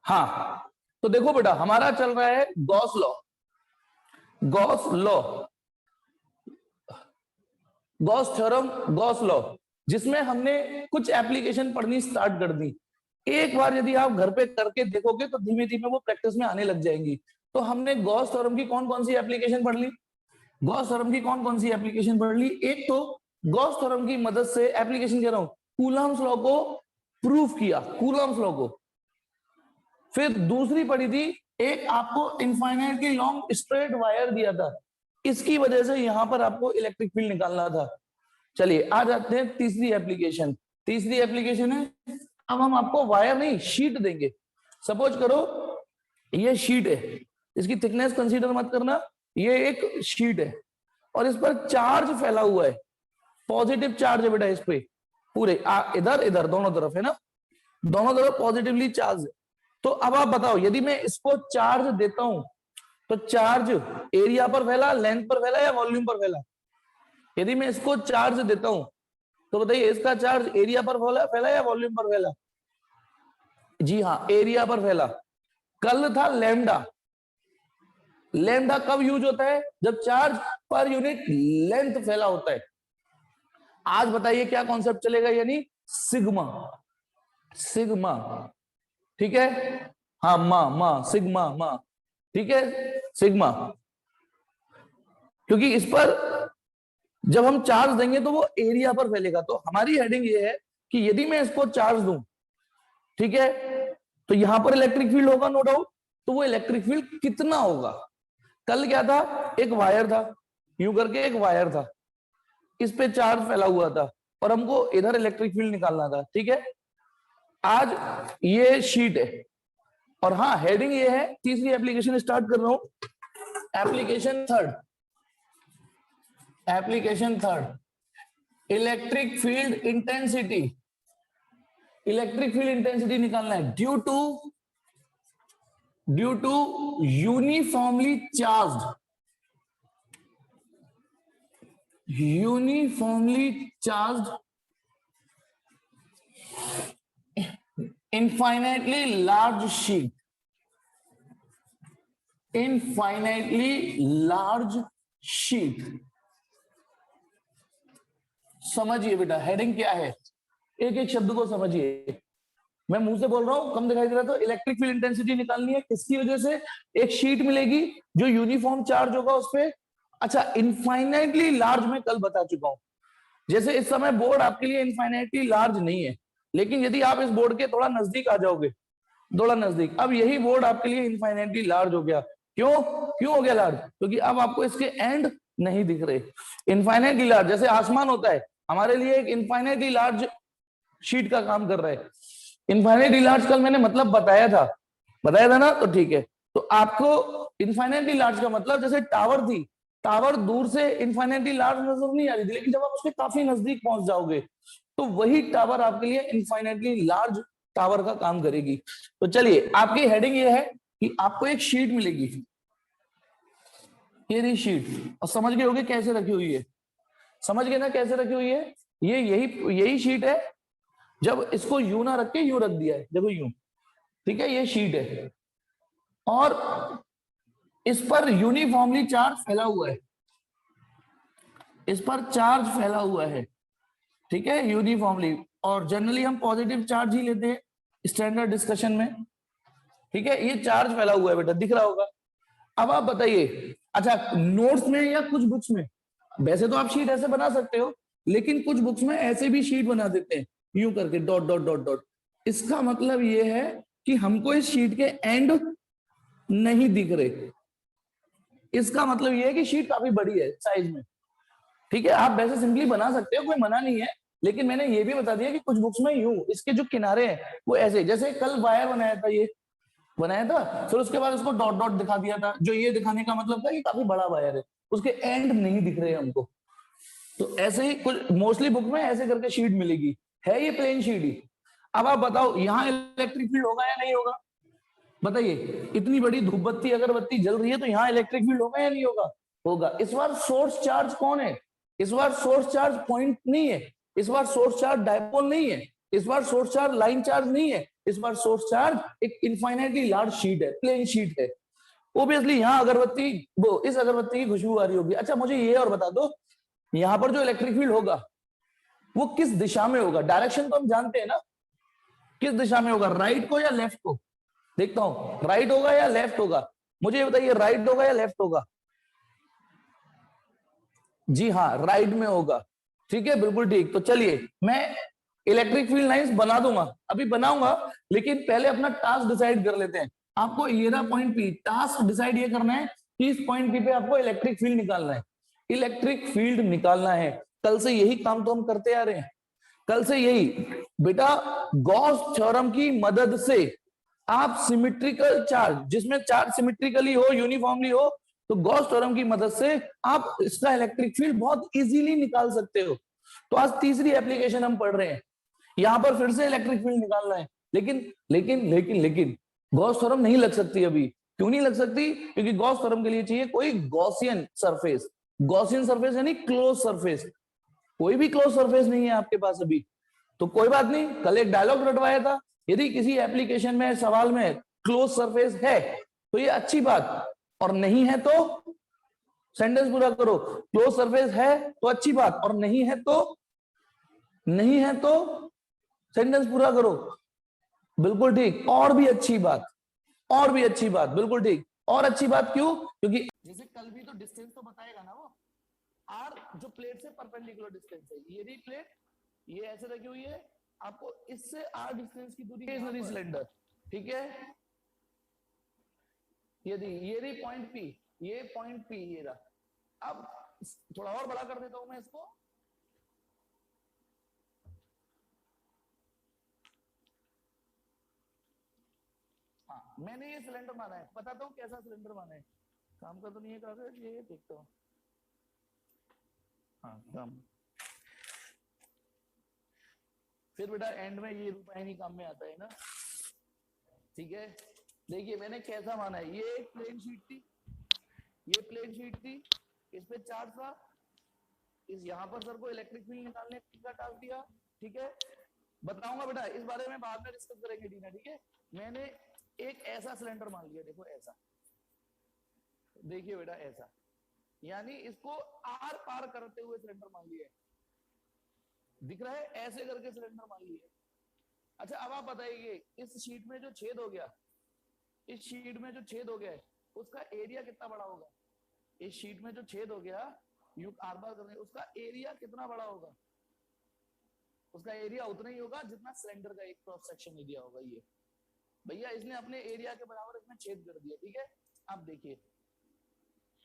हाँ, तो देखो बेटा, हमारा चल रहा है Gauss law, Gauss law, Gauss theorem, Gauss law, जिसमें हमने कुछ एप्लीकेशन पढ़नी स्टार्ट कर दी। एक बार यदि आप घर पे करके देखोगे तो धीमे धीमे वो प्रैक्टिस में आने लग जाएंगी। तो हमने गॉस थ्योरम की कौन कौन सी एप्लीकेशन पढ़ ली, गॉस थ्योरम की कौन कौन सी एप्लीकेशन पढ़ ली? एक तो गॉस थ्योरम की मदद से एप्लीकेशन कह रहा हूं, कूलम्स लॉ को प्रूफ किया, कूलम्स लॉ को। फिर दूसरी पढ़ी थी, एक आपको इनफाइनाइटली लॉन्ग स्ट्रेट वायर दिया था, इसकी वजह से यहां पर आपको इलेक्ट्रिक फील्ड निकालना था। चलिए आ जाते हैं तीसरी एप्लीकेशन। तीसरी एप्लीकेशन है, अब हम आपको वायर नहीं शीट देंगे। सपोज करो ये शीट है, इसकी थिकनेस कंसीडर मत करना, ये एक शीट है और इस पर चार्ज फैला हुआ है, पॉजिटिव चार्ज है बेटा इस पे पूरे, इधर इधर दोनों तरफ है ना, दोनों तरफ पॉजिटिवली चार्ज है। तो अब आप बताओ, यदि मैं इसको चार्ज देता हूं तो चार्ज एरिया पर फैला, लेंथ पर फैला या वॉल्यूम पर फैला? यदि मैं इसको चार्ज देता हूं तो बताइए इसका चार्ज एरिया पर फैला या वॉल्यूम पर फैला? जी हाँ, एरिया पर फैला। कल था लैम्डा, लैम्डा कब यूज होता है? जब चार्ज पर यूनिट लेंथ फैला होता है। आज बताइए क्या कॉन्सेप्ट चलेगा, यानी सिग्मा, सिग्मा, ठीक है, हाँ मा सिग्मा मा, ठीक है, सिग्मा। क्योंकि इस पर जब हम चार्ज देंगे तो वो एरिया पर फैलेगा। तो हमारी हेडिंग ये है कि यदि मैं इसको चार्ज दूं, ठीक है, तो यहां पर इलेक्ट्रिक फील्ड होगा नो डाउट, तो वो इलेक्ट्रिक फील्ड कितना होगा? कल क्या था, एक वायर था, यूं करके एक वायर था, इस पे चार्ज फैला हुआ था और हमको इधर इलेक्ट्रिक फील्ड निकालना था, ठीक है। आज ये शीट है और हाँ हेडिंग ये है, तीसरी एप्लीकेशन स्टार्ट कर रहा हूं, application third, application third, electric field intensity, electric field intensity निकालना है due to uniformly charged, uniformly charged infinitely large sheet, infinitely large sheet। समझिए बेटा हेडिंग क्या है, एक एक शब्द को समझिए। मैं मुंह से बोल रहा हूं, कम दिखाई दे रहा, तो इलेक्ट्रिक फील्ड इंटेंसिटी निकालनी है, किसकी वजह से? एक शीट मिलेगी जो यूनिफॉर्म चार्ज होगा उस पर। अच्छा, इनफाइनाइटली लार्ज मैं कल बता चुका हूं, जैसे इस समय बोर्ड आपके लिए इनफाइनाइटली लार्ज नहीं है, लेकिन यदि आप इस बोर्ड के थोड़ा नजदीक आ जाओगे, थोड़ा नजदीक, अब यही बोर्ड आपके लिए इनफाइनाइटली लार्ज हो गया। क्यों क्यों हो गया लार्ज? क्योंकि अब आपको इसके एंड नहीं दिख रहे। इनफाइनाइटली लार्ज जैसे आसमान होता है, हमारे लिए एक इनफाइनाइटली लार्ज शीट का काम कर रहा है। इनफाइनाइटली लार्ज कल मैंने मतलब बताया था ना, तो ठीक है। तो आपको इनफाइनाइटली लार्ज का मतलब, जैसे टावर थी, टावर दूर से इनफाइनाइटली लार्ज नजर नहीं आ रही थी, लेकिन जब आप उसके काफी नजदीक पहुंच जाओगे तो वही टावर आपके लिए इनफाइनाइटली लार्ज टावर का काम करेगी। तो चलिए, आपकी हेडिंग ये है कि आपको एक शीट मिलेगी, ये रही शीट, और समझ गए होगे कैसे रखी हुई है, समझ गए ना कैसे रखी हुई है? ये यही शीट है। जब इसको यूं ना रख के यूं रख दिया है, देखो यूं, ठीक है, ये शीट है और इस पर यूनिफॉर्मली चार्ज फैला हुआ है, इस पर चार्ज फैला हुआ है, ठीक है, यूनिफॉर्मली। और जनरली हम पॉजिटिव चार्ज ही लेते हैं स्टैंडर्ड डिस्कशन में, ठीक है। ये चार्ज फैला हुआ है बेटा, दिख रहा होगा। अब आप बताइए, अच्छा नोट्स में या कुछ बुक्स में, वैसे तो आप शीट ऐसे बना सकते हो, लेकिन कुछ बुक्स में ऐसे भी शीट बना देते हैं यूं करके डॉट डॉट डॉट डॉट। इसका मतलब ये है कि हमको इस शीट के एंड नहीं दिख रहे, इसका मतलब ये है कि शीट काफी बड़ी है साइज में, ठीक है। आप वैसे सिंपली बना सकते हो, कोई मना नहीं है, लेकिन मैंने ये भी बता दिया कि कुछ बुक्स में यूं इसके जो किनारे हैं वो ऐसे, जैसे कल वायर बनाया था, ये बनाया था, फिर उसके बाद उसको डॉट डॉट दिखा दिया था, जो ये दिखाने का मतलब था कि काफी बड़ा वायर है, उसके एंड नहीं दिख रहे हमको। तो ऐसे ही कुछ मोस्टली बुक में ऐसे करके शीट मिलेगी, है ये प्लेन शीट ही। अब आप बताओ यहाँ इलेक्ट्रिक फील्ड होगा या नहीं होगा? बताइए, इतनी बड़ी धूप बत्ती अगरबत्ती जल रही है तो यहाँ इलेक्ट्रिक फील्ड होगा या नहीं होगा? होगा। इस बार सोर्स चार्ज कौन है? इस बार सोर्स चार्ज पॉइंट नहीं है, इस बार सोर्स चार्ज डायपोल नहीं है, इस बार सोर्स चार्ज लाइन चार्ज नहीं है, इस बार सोर्स चार्ज एक इनफाइनाइटली लार्ज शीट है, प्लेन शीट है। ओबियसली यहाँ अगरबत्ती, वो इस अगरबत्ती की खुशबू आ रही होगी। अच्छा मुझे ये और बता दो, यहाँ पर जो इलेक्ट्रिक फील्ड होगा वो किस दिशा में होगा? डायरेक्शन तो हम जानते हैं ना, किस दिशा में होगा, राइट को या लेफ्ट को? देखता हूं राइट होगा या लेफ्ट होगा, मुझे ये बताइए राइट होगा या लेफ्ट होगा? जी हाँ, राइट में होगा। ठीक है, बिल्कुल ठीक। तो चलिए मैं इलेक्ट्रिक फील्ड लाइंस बना दूंगा, अभी बनाऊंगा, लेकिन पहले अपना टास्क डिसाइड कर लेते हैं। आपको ये रहा पॉइंट पी, टास्क डिसाइड ये करना है कि इस पॉइंट पी पे आपको इलेक्ट्रिक फील्ड निकालना है, इलेक्ट्रिक फील्ड निकालना है। कल से यही काम तो हम करते आ रहे हैं, कल से यही बेटा। गॉस थ्योरम की मदद से आप सिमेट्रिकल चार्ज, जिसमें चार्ज सिमेट्रिकली हो, यूनिफॉर्मली हो, तो गॉस थ्योरम की मदद से आप इसका इलेक्ट्रिक फील्ड बहुत इजीली निकाल सकते हो। तो आज तीसरी एप्लीकेशन हम पढ़ रहे हैं, यहां पर फिर से इलेक्ट्रिक फील्ड निकालना है। लेकिन लेकिन लेकिन लेकिन गॉस थ्योरम नहीं लग सकती अभी। क्यों नहीं लग सकती? क्योंकि गॉस थ्योरम के लिए चाहिए कोई गॉसियन सरफेस। गॉसियन सरफेस यानी क्लोज सरफेस, कोई भी क्लोज सरफेस नहीं है आपके पास अभी। तो कोई बात नहीं, कल एक डायलॉग रटवाया था, यदि किसी एप्लीकेशन में सवाल में क्लोज सरफेस है तो ये अच्छी बात, और नहीं है तो सेंटेंस पूरा करो। क्लोज सरफेस है तो अच्छी बात, और नहीं है तो, नहीं है तो सेंटेंस पूरा करो। बिल्कुल ठीक, और भी अच्छी बात, और भी अच्छी बात, बिल्कुल ठीक। और अच्छी बात क्यों? क्योंकि जैसे कल भी तो डिस्टेंस तो बताएगा ना वो, आर जो प्लेट से परपेंडिकुलर डिस्टेंस है, ये रही प्लेट, ये ऐसे रखी हुई है, आपको इससे आर डिस्टेंस की दूरी स्टेशनरी सिलेंडर, ठीक है। यदि ये रही पॉइंट पी, ये पॉइंट पी ये रहा। अब थोड़ा और बड़ा कर देता हूं मैं इसको, हाँ मैंने ये सिलेंडर माना है, बताता हूँ कैसा सिलेंडर माना है। काम का तो नहीं है कागज, ये देखता हूँ, हाँ काम। फिर बेटा एंड में ये रुपया नहीं काम में आता है ना, ठीक है। देखिए मैंने कैसा माना है, ये एक प्लेन शीट थी, ये प्लेन शीट थी, इस पे चार्ज था, इस यहां पर सर को इलेक्ट्रिक फील्ड निकालने का टास्क दिया, ठीक है। बताऊंगा बेटा इस बारे में बाद में डिस्कस करेंगे डीना, ठीक है। मैंने एक ऐसा सिलेंडर मान लिया, देखो ऐसा, देखिए बेटा ऐसा, यानी इसको आर पार करते हुए सिलेंडर मान लिया है, दिख रहा है, ऐसे करके सिलेंडर मान लिया। अच्छा अब आप बताइए इस शीट में जो छेद हो गया, इस शीट में जो छेद हो गया है उसका एरिया कितना बड़ा होगा? इस शीट में जो छेद हो गया, यू आर बार करने, उसका एरिया कितना बड़ा होगा? उसका एरिया उतना ही होगा जितना सिलेंडर का एक क्रॉस सेक्शन एरिया होगा। ये भैया इसने अपने एरिया के बराबर इसमें छेद कर दिया, ठीक है। अब देखिए,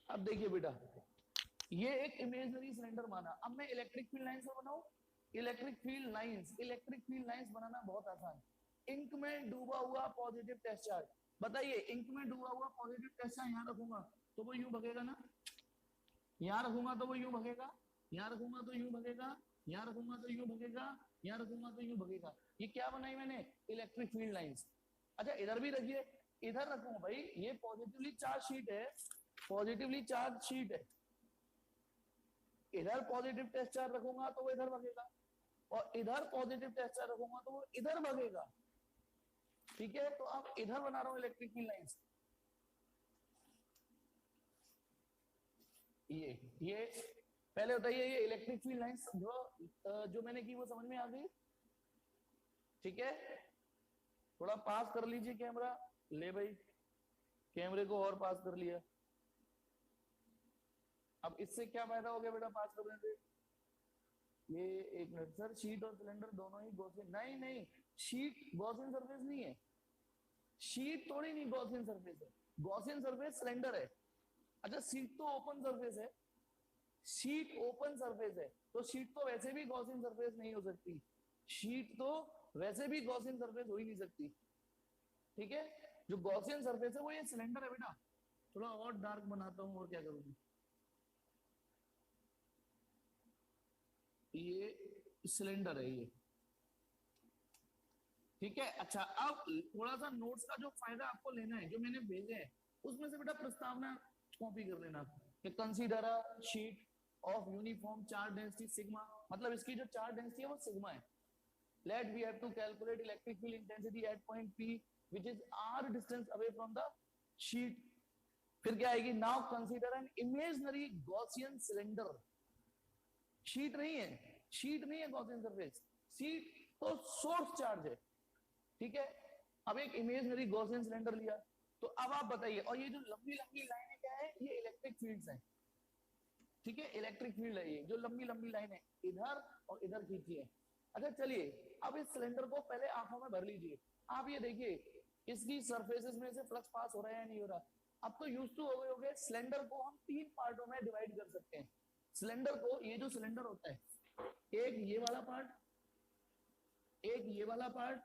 अब देखिए बेटा, ये एक इमेजिनरी सिलेंडर माना। अब मैं इलेक्ट्रिक फील्ड लाइंस बनाऊं, electric field lines, electric field lines बनाना बहुत आसान। इंक में डूबा हुआ पॉजिटिव टेस्ट चार्ज, बताइए इंक में डूबा हुआ पॉजिटिव टेस्ट चार्ज यहां रखूंगा तो वो यूं भगेगा ना, यहां रखूंगा तो वो यूं भगेगा, यहां रखूंगा तो यूं भगेगा, यहां रखूंगा तो यूं भगेगा, यहां रखूंगा तो यूं भगेगा। ये क्या बनाई मैंने? Electric field lines. अच्छा इधर भी रखिए, इधर रखूंगा भाई, ये पॉजिटिवली चार्ज शीट है, पॉजिटिवली चार्ज शीट है, इधर पॉजिटिव टेस्ट चार्ज रखूंगा तो वो इधर भगेगा, और इधर पॉजिटिव टेस्ट चार्ज रखूंगा तो वो इधर भगेगा, ठीक है। तो अब इधर बना रहा हूं इलेक्ट्रिक फील्ड लाइंस, ये पहले बताइए ये इलेक्ट्रिक फील्ड लाइंस जो मैंने की वो समझ में आ गई, ठीक है। थोड़ा पास कर लीजिए कैमरा, ले भाई कैमरे को और पास कर लिया। अब इससे क्या फायदा हो गया बेटा पास करने से? ये एक मिनट सर, शीट और सिलेंडर दोनों ही गॉसियन, नहीं नहीं शीट गॉसियन सरफेस नहीं है, शीट थोड़ी नहीं गॉसियन सरफेस है, गॉसियन सरफेस सिलेंडर है। अच्छा शीट तो ओपन सरफेस है, शीट ओपन सरफेस है, तो शीट तो वैसे भी गॉसियन सरफेस नहीं हो सकती, शीट तो वैसे भी गॉसियन सरफेस हो ही नहीं सकती, ठीक है। जो गॉसियन सरफेस है वो ये सिलेंडर है बेटा। थोड़ा और डार्क बनाता हूं, और क्या करूंगी, ये सिलेंडर है ये, ठीक है। अच्छा अब थोड़ा सा नोट्स का जो फायदा आपको लेना है, जो मैंने भेजे हैं उसमें से बेटा प्रस्तावना कॉपी कर लेना कि consider a sheet of uniform charge density sigma, मतलब इसकी जो चार्ज डेंसिटी है वो सिग्मा है, let we have to calculate electric field intensity at point P which is r distance away from the sheet. फिर क्या आएगी, now consider an imaginary Gaussian cylinder. Sheet नहीं है, शीट नहीं है गॉसियन सरफेस, शीट तो source charge है. ठीक है, अब एक इमेजिनरी गॉसियन सिलेंडर लिया, तो अब आप बताइए, और ये जो लंबी लंबी लाइनें क्या है, ये इलेक्ट्रिक फील्ड्स हैं. ठीक है, इलेक्ट्रिक फील्ड है ये जो लंबी लंबी लाइन है इधर और इधर खींची है. अच्छा चलिए, अब इस सिलेंडर को पहले आंखों में भर लीजिए. आप ये देखिए इसकी सरफेसेस में से फ्लक्स पास हो रहा है या नहीं हो रहा. अब तो यूज टू हो गए होंगे, सिलेंडर को हम 3 पार्टों में डिवाइड कर सकते हैं. सिलेंडर को, ये जो सिलेंडर होता है, एक ये वाला पार्ट, एक ये वाला पार्ट,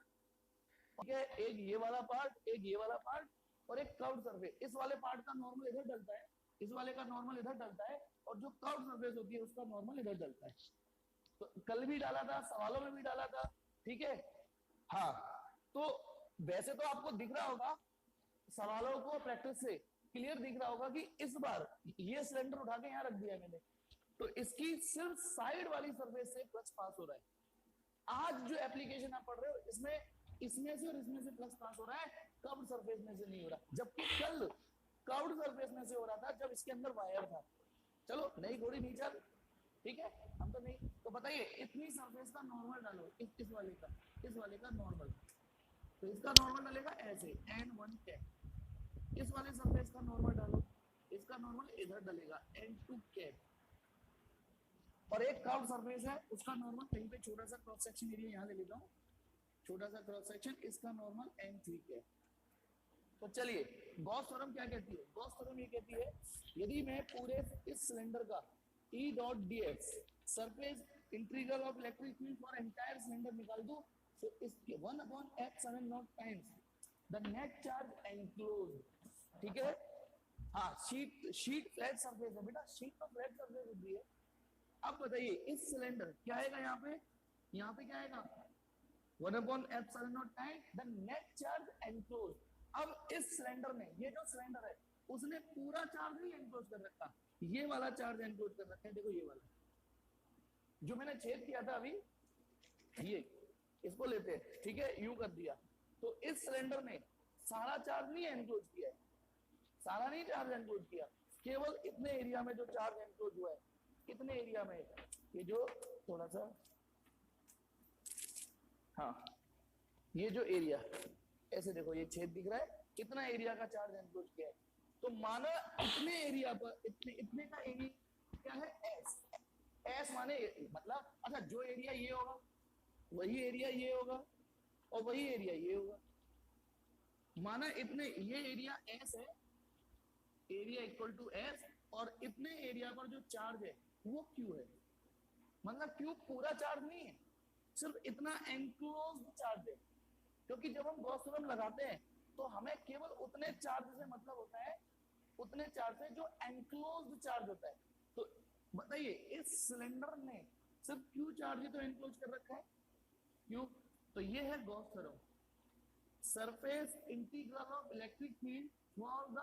ठीक है, एक ये वाला पार्ट, एक ये वाला पार्ट और एक कर्व्ड सरफेस. इस वाले पार्ट का नॉर्मल इधर डलता है, इस वाले का नॉर्मल इधर डलता है, और जो कर्व्ड सरफेस होती है उसका नॉर्मल इधर डलता है. तो कल भी डाला था, सवालों में भी डाला था. ठीक है, हाँ, तो वैसे तो आपको दिख रहा होगा, सवालों को प्रैक्टिस से क्लियर दिख रहा होगा कि इस बार ये सिलेंडर उठा के यहाँ रख दिया मैंने, तो इसकी सिर्फ साइड वाली सरफेस से फ्लक्स पास हो रहा है. आज जो एप्लीकेशन आप पढ़ रहे हो इसमें इसमें से और इसमें से फ्लक्स पास हो रहा है, कर्व्ड सरफेस में से नहीं हो रहा. जबकि कल कर्व्ड सरफेस में से हो रहा था जब इसके अंदर वायर था. चलो नई घोड़ी नहीं चल, ठीक है, हम तो नहीं. तो बताइए इतनी सरफेस का नॉर्मल डालो, इस वाले का नॉर्मल, तो इसका नॉर्मल डालेगा ऐसे n1 कैप. इस वाले सरफेस का नॉर्मल डालो, इसका नॉर्मल इधर डलेगा n2 कैप. और एक कर्व सरफेस है उसका नॉर्मल कहीं पे छोटा सा क्रॉस सेक्शन एरिया यहाँ ले लेता हूँ, छोटा सा क्रॉस सेक्शन, इसका नॉर्मल n3 कैप. तो चलिए गॉस थ्योरम क्या कहती है, गॉस थ्योरम ये कहती है यदि मैं पूरे इस सिलेंडर का E dot dx surface integral of electric field for entire cylinder निकाल दूं, तो इसके 1/epsilon times the net charge enclosed. ठीक है, हाँ, शीट फ्लैट सरफेस है बेटा, शीट तो फ्लैट सरफेस होती है. अब बताइए इस सिलेंडर क्या आएगा, यहाँ पे क्या आएगा, 1/epsilon times the net charge enclosed. अब इस सिलेंडर में, ये जो सिलेंडर है उसने पूरा चार्ज नहीं एनक्लोज कर रखा, ये वाला चार्ज एनक्लोज कर रखा है. देखो ये वाला जो मैंने छेद किया था अभी, ये इसको लेते हैं, ठीक है, यूं कर दिया. तो इस सिलेंडर ने सारा चार्ज नहीं एनक्लोज किया है, सारा नहीं चार्ज एनक्लोज किया, केवल इतने एरिया में जो चार्ज एनक्लोज हुआ है, कितने एरिया में, ये जो थोड़ा सा, हाँ, ये जो एरिया ऐसे देखो, ये छेद दिख रहा है, कितना एरिया का चार्ज एनक्लोज किया है. तो माना इतने एरिया पर, इतने का एरिया क्या है, एस. एस माने मतलब, अच्छा जो एरिया ये होगा वही एरिया ये होगा और वही एरिया ये होगा. माना इतने, ये एरिया एस है, एरिया इक्वल टू एस, और इतने एरिया पर जो चार्ज है वो क्यू है. मतलब क्यू पूरा चार्ज नहीं है, सिर्फ इतना एनक्लोज्ड चार्ज है. क्योंकि जब हम गॉस थ्योरम लगाते हैं तो हमें केवल उतने चार्ज से मतलब होता है, उतने चार्ज से जो एनक्लोज्ड चार्ज होता है. तो बताइए इस सिलेंडर ने सिर्फ क्यू चार्ज ही तो एनक्लोज कर रखा है, क्यों. तो ये है Gauss theorem, surface integral of electric field for the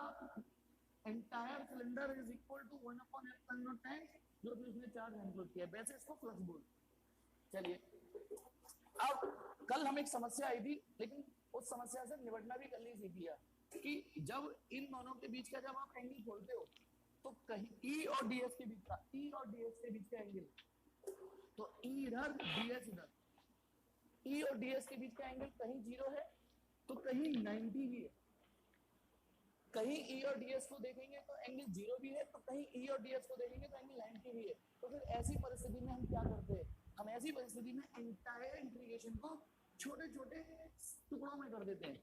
entire cylinder is equal to 1/epsilon times जो भी उसने चार्ज एनक्लोज किया. वैसे इसको फ्लक्स बोल. चलिए, अब कल हम एक समस्या आई थी, लेकिन उस समस्या से निपटना भी कल ही सीख लिया कि जब इन दोनों के बीच का, जब आप एंगल खोलते हो तो कहीं E और DS के बीच का, E और DS के बीच का एंगल, तो E इधर DS इधर, E और DS के बीच का एंगल कहीं 0 है तो कहीं 90 भी है. कहीं E और DS को देखेंगे तो एंगल 0 भी है, तो कहीं E और DS को देखेंगे तो एंगल 90 भी है. तो फिर ऐसी परिस्थिति में हम क्या करते हैं, हम ऐसी परिस्थिति में एंटायर इंटीग्रेशन को छोटे छोटे टुकड़ों में कर देते हैं.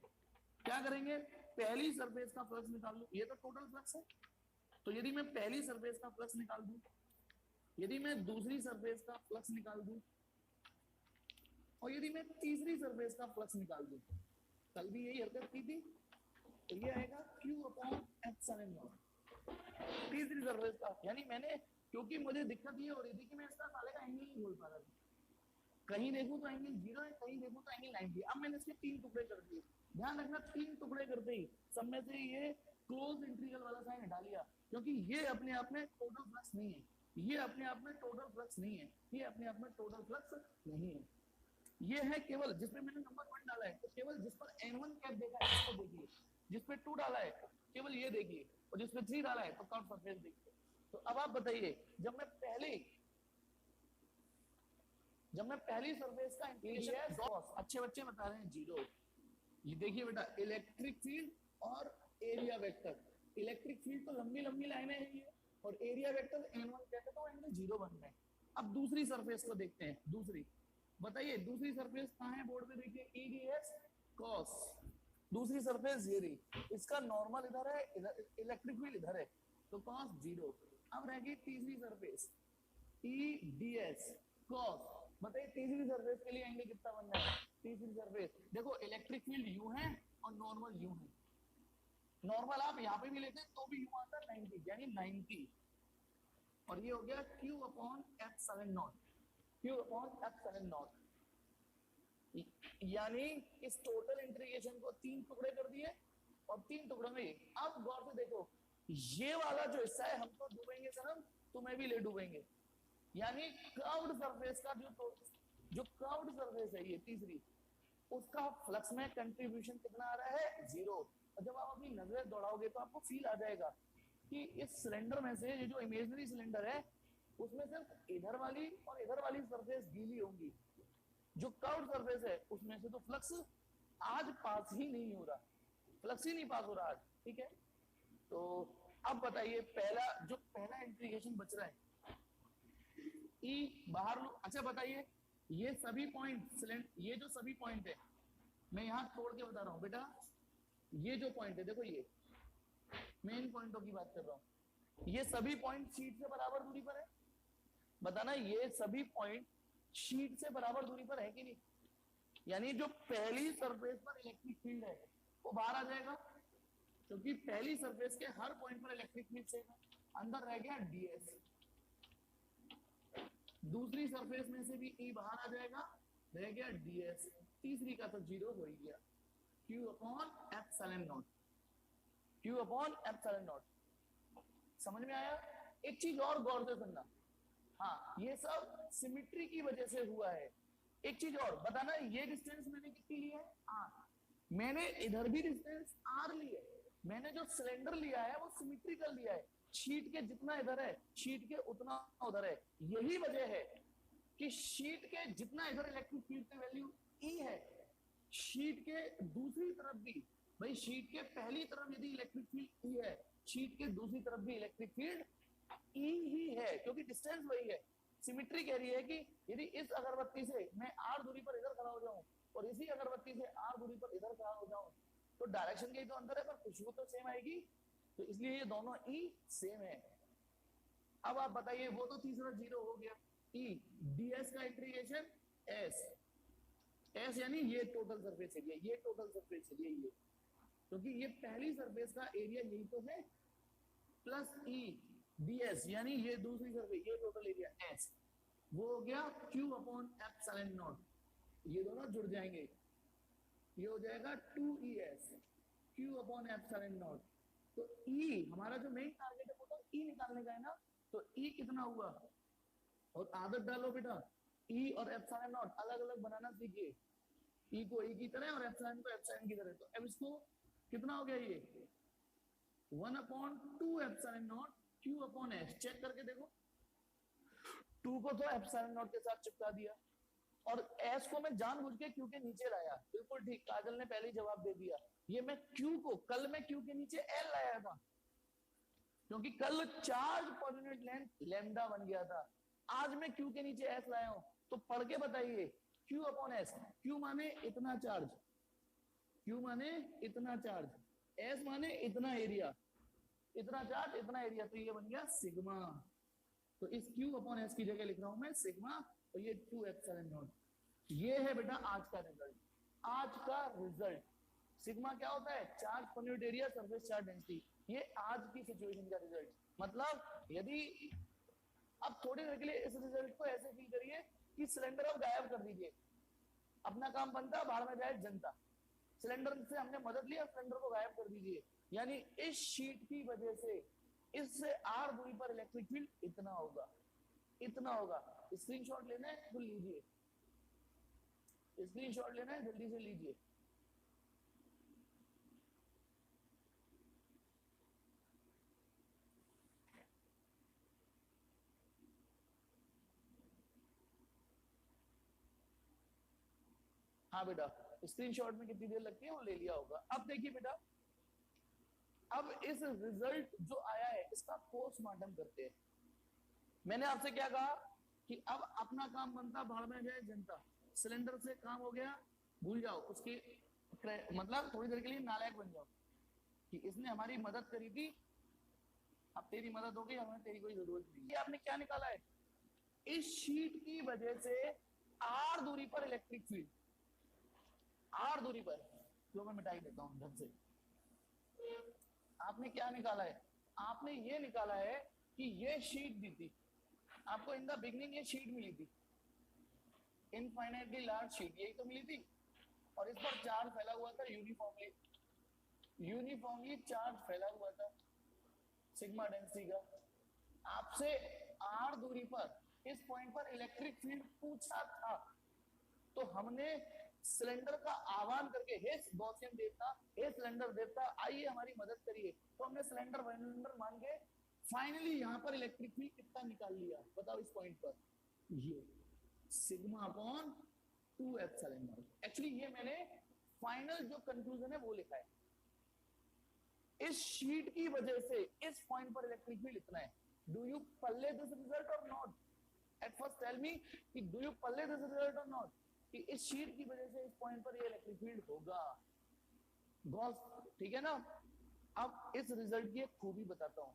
क्या करेंगे, पहली सरफेस का फ्लक्स निकाल लूं, ये तो टोटल फ्लक्स है, तो यदि मैं पहली सरफेस का फ्लक्स निकाल दूं, यदि मैं दूसरी सरफेस का फ्लक्स निकाल दूं, और यदि मैं तीसरी सरफेस का फ्लक्स निकाल दूं, कल भी यही हरकत की थी, तो ये आएगा Q/epsilon. तीसरी सरफेस का, यानी मैंने, क्योंकि मुझे दिक्कत ये हो रही थी कि मैं इसका साले का एंगल नहीं बोल पा रहा था, कहीं देखूं तो एंगल 0 है, कहीं देखूं तो एंगल 90. अब मैंने इसके 3 टुकड़े कर दिए. ध्यान रखना, 3 टुकड़े करते ही सब में से ये क्लोज इंटीग्रल वाला साइन हटा लिया, क्योंकि ये अपने आप में टोटल फ्लक्स नहीं है, ये अपने आप में टोटल फ्लक्स नहीं है, ये अपने आप में टोटल फ्लक्स नहीं है. ये है केवल जिसमें मैंने नंबर 1 डाला है, तो केवल जिस पर n1 कैप देखा है इसको देखिए, जिस पे 2 डाला है केवल ये देखिए, और जिस पे 3 डाला है तो कर्व सरफेस देखिए। तो अब आप बताइए, जब मैं पहली सरफेस का इंटीग्रेशन कॉस, अच्छे बच्चे बता रहे हैं 0। ये देखिए बेटा, इलेक्ट्रिक फील्ड और एरिया वेक्टर, इलेक्ट्रिक फील्ड तो लंबी लंबी लाइनें हैं ये, और एरिया वेक्टर n1 कहते हैं, तो एंगल 0 बन रहे हैं। अब दूसरी सरफेस को देखते हैं, दूसरी बताइए, दूसरी सरफेस कहाँ है बोर्ड पे देखिए, EDS cos, दूसरी सरफेस ये रही, इसका नॉर्मल इधर है, इलेक्ट्रिक फील्ड इधर है, तो cos 0। अब रह गई तीसरी सरफेस EDS cos, बताइए तीसरी सरफेस के लिए एंगल कितना बन रहा है, तीसरी सरफेस देखो इलेक्ट्रिक फील्ड यू है और नॉर्मल यू है, नॉर्मल आप यहाँ पे भी लेते हैं तो भी यू आता है 90, यानी 90, और ये हो गया Q upon F7 Q upon F7, यानी इस टोटल इंटीग्रेशन को 3 टुकड़े कर दिए, और 3 टुकड़ों में अब गौर से देखो, ये वाला जो हिस्सा है हम तो डूबेंगे सर, हम तुम्हें भी ले डूबेंगे, यानी कर्व्ड सरफेस का जो कर्व्ड सरफेस है ये तीसरी, उसका फ्लक्स में कंट्रीब्यूशन कितना आ रहा है, 0। और जब आप अपनी नजर दौड़ाओगे तो आपको फील आ जाएगा कि इस सिलेंडर में से, ये जो इमेजिनरी सिलेंडर है उसमें सिर्फ इधर वाली और इधर वाली सरफेस गीली होंगी, जो कर्व्ड सरफेस है उसमें से तो फ्लक्स आज पास ही नहीं हो रहा, फ्लक्स ही नहीं पास हो रहा आज, ठीक है। तो अब बताइए, पहला इंटीग्रेशन बच रहा है, ई बाहर लो। अच्छा बताइए, ये सभी पॉइंट, ये जो सभी पॉइंट है, मैं यहां तोड़ के बता रहा हूं बेटा, ये जो पॉइंट है देखो, ये मेन पॉइंटों की बात कर रहा हूं, ये सभी पॉइंट शीट से बराबर दूरी पर है, बताना ये सभी पॉइंट शीट से बराबर दूरी पर है कि नहीं, यानी जो पहली सरफेस पर इलेक्ट्रिक फील्ड है वो बाहर आ जाएगा, क्योंकि पहली सरफेस के हर पॉइंट पर इलेक्ट्रिक फील्ड सेम है, अंदर रह गया ds, दूसरी सरफेस में से भी E बाहर आ जाएगा, रह गया ds, तीसरी का तो 0 हो ही गया, Q upon F7 Q upon F7। समझ में आया? एक चीज और गौर से सुनना, हाँ ये सब सिमिट्री की वजह से हुआ है। एक चीज और बताना, ये डिस्टेंस मैंने कितनी ली है, r, मैंने इधर भी डिस्टेंस r ली है, मैंने जो सिलेंडर लिया है वो सिमिट्रिकल लिया है, शीट के जितना इधर है शीट के उतना उधर है, यही वजह है कि शीट के जितना इधर इलेक्ट्रिक फील्ड की वैल्यू E है, शीट के दूसरी तरफ भी, भाई शीट के पहली तरफ यदि इलेक्ट्रिक फील्ड E है, शीट के दूसरी तरफ भी इलेक्ट्रिक फील्ड E ही है, क्योंकि डिस्टेंस वही है। सिमिट्री कह रही है कि यदि इस अगरबत्ती से मैं r दूरी पर इधर खड़ा हो जाऊं और इसी अगरबत्ती से r दूरी पर इधर खड़ा हो जाऊं, तो डायरेक्शन के ही तो अंदर है पर खुशबू तो सेम आएगी, तो इसलिए ये दोनों E सेम है। अब आप बताइए, वो तो तीसरा 0 हो गया, E ds का इंटीग्रेशन s यानी ये टोटल सरफेस एरिया, ये टोटल सरफेस एरिया, ये क्योंकि ये पहली सरफेस का एरिया यही तो है, प्लस E ds यानी ये दूसरी सरफेस, ये टोटल एरिया s, वो हो गया Q अपॉन F7, ये दोनों जुड़ जाएंगे, ये हो जाएगा 2es Q अपॉन F7। तो E हमारा जो मेन टारगेट है वो तो E निकालने का है ना, तो E कितना हुआ, और आदत डालो बेटा, E और F7 अलग अलग बनाना सीखिए, E को E की तरह और F7 को F7 की तरह। तो अब इसको कितना हो गया, ये 1/2 Q अपॉन S, चेक करके देखो, 2 को तो F7 के साथ चिपका दिया, और S को मैं जानबूझ के Q के नीचे लाया, बिल्कुल ठीक, काजल ने पहले ही जवाब दे दिया, ये मैं Q को, कल मैं Q के नीचे L लाया था, क्योंकि कल charge per unit length lambda बन गया था, आज मैं Q के नीचे S लाया हूं, तो पढ़ के बताइए, Q अपॉन S, Q माने इतना चार्ज, Q माने इतना चार्ज, S माने इतना एरिया, इतना चार्ज इतना एरिया, तो ये बन गया सिग्मा, तो इस Q अपॉन S की जगह लिख रहा हूं मैं सिग्मा, और ये 2ε0। ये है बेटा आज का रिजल्ट, आज का रिजल्ट, सिग्मा क्या होता है, charge per unit area surface charge density, ये आज की सिचुएशन का रिजल्ट। मतलब यदि अब थोड़ी देर के लिए इस रिजल्ट को ऐसे फील करिए कि सिलेंडर अब गायब कर दीजिए, अपना काम बनता, बाहर में जाए जनता, सिलेंडर से हमने मदद लिया, सिलेंडर को गायब कर दीजिए, यानी इस शीट की वजह से इससे r दूरी पर इलेक्ट्रिक फील्ड इतना होगा, इतना होगा। स्क्रीनशॉट लेना है तो लीजिए। स्क्रीनशॉट लेना है, जल्दी से लीजिए। हाँ बेटा, स्क्रीनशॉट में कितनी देर लगती है वो ले लिया होगा। अब देखिए बेटा, अब इस रिजल्ट जो आया है इसका पोस्टमार्टम करते हैं। मैंने आपसे क्या कहा कि अब अपना काम बनता, भाड़ में जाए जनता। सिलेंडर से काम हो गया, भूल जाओ उसकी, मतलब थोड़ी देर के लिए नालायक बन जाओ कि इसने हमारी मदद करी थी, अब तेरी मदद हो गई, हमें तेरी कोई जरूरत नहीं। ये आपने क्या निकाला है, इस शीट की वजह से आर दूरी पर इलेक्ट्रिक फील्ड, आर दूरी पर, जो मैं मिटाई देता हूं ढंग से। आपने क्या निकाला है, आपने ये निकाला है कि ये शीट दी थी आपको, इन द बिगनिंग ये शीट मिली थी, इनफाइनाइटली लार्ज शीट, यही तो मिली थी, और इस पर चार्ज फैला हुआ था यूनिफॉर्मली, यूनिफॉर्मली चार्ज फैला हुआ था सिग्मा डेंसिटी का। आपसे आर दूरी पर इस पॉइंट पर इलेक्ट्रिक फील्ड पूछा था, तो हमने सिलेंडर का आह्वान करके, हे गॉसियन देवता, हे सिलेंडर देवता आइए हमारी मदद करिए, तो हमने सिलेंडर सिलेंडर मान के फाइनली यहां पर इलेक्ट्रिक फील्ड कितना निकाल लिया बताओ इस पॉइंट पर, ये sigma upon 2 epsilon not. Actually ये मैंने फाइनल जो कंक्लूजन है वो लिखा है, इस शीट की वजह से इस पॉइंट पर इलेक्ट्रिक फील्ड इतना है। डू यू पल्ले दिस रिजल्ट और not? At first tell me कि डू यू पल्ले दिस रिजल्ट और नॉट, कि इस शीट की वजह से इस पॉइंट पर ये इलेक्ट्रिक फील्ड होगा। गॉस, ठीक है ना। अब इस रिजल्ट की एक खूबी बताता हूं,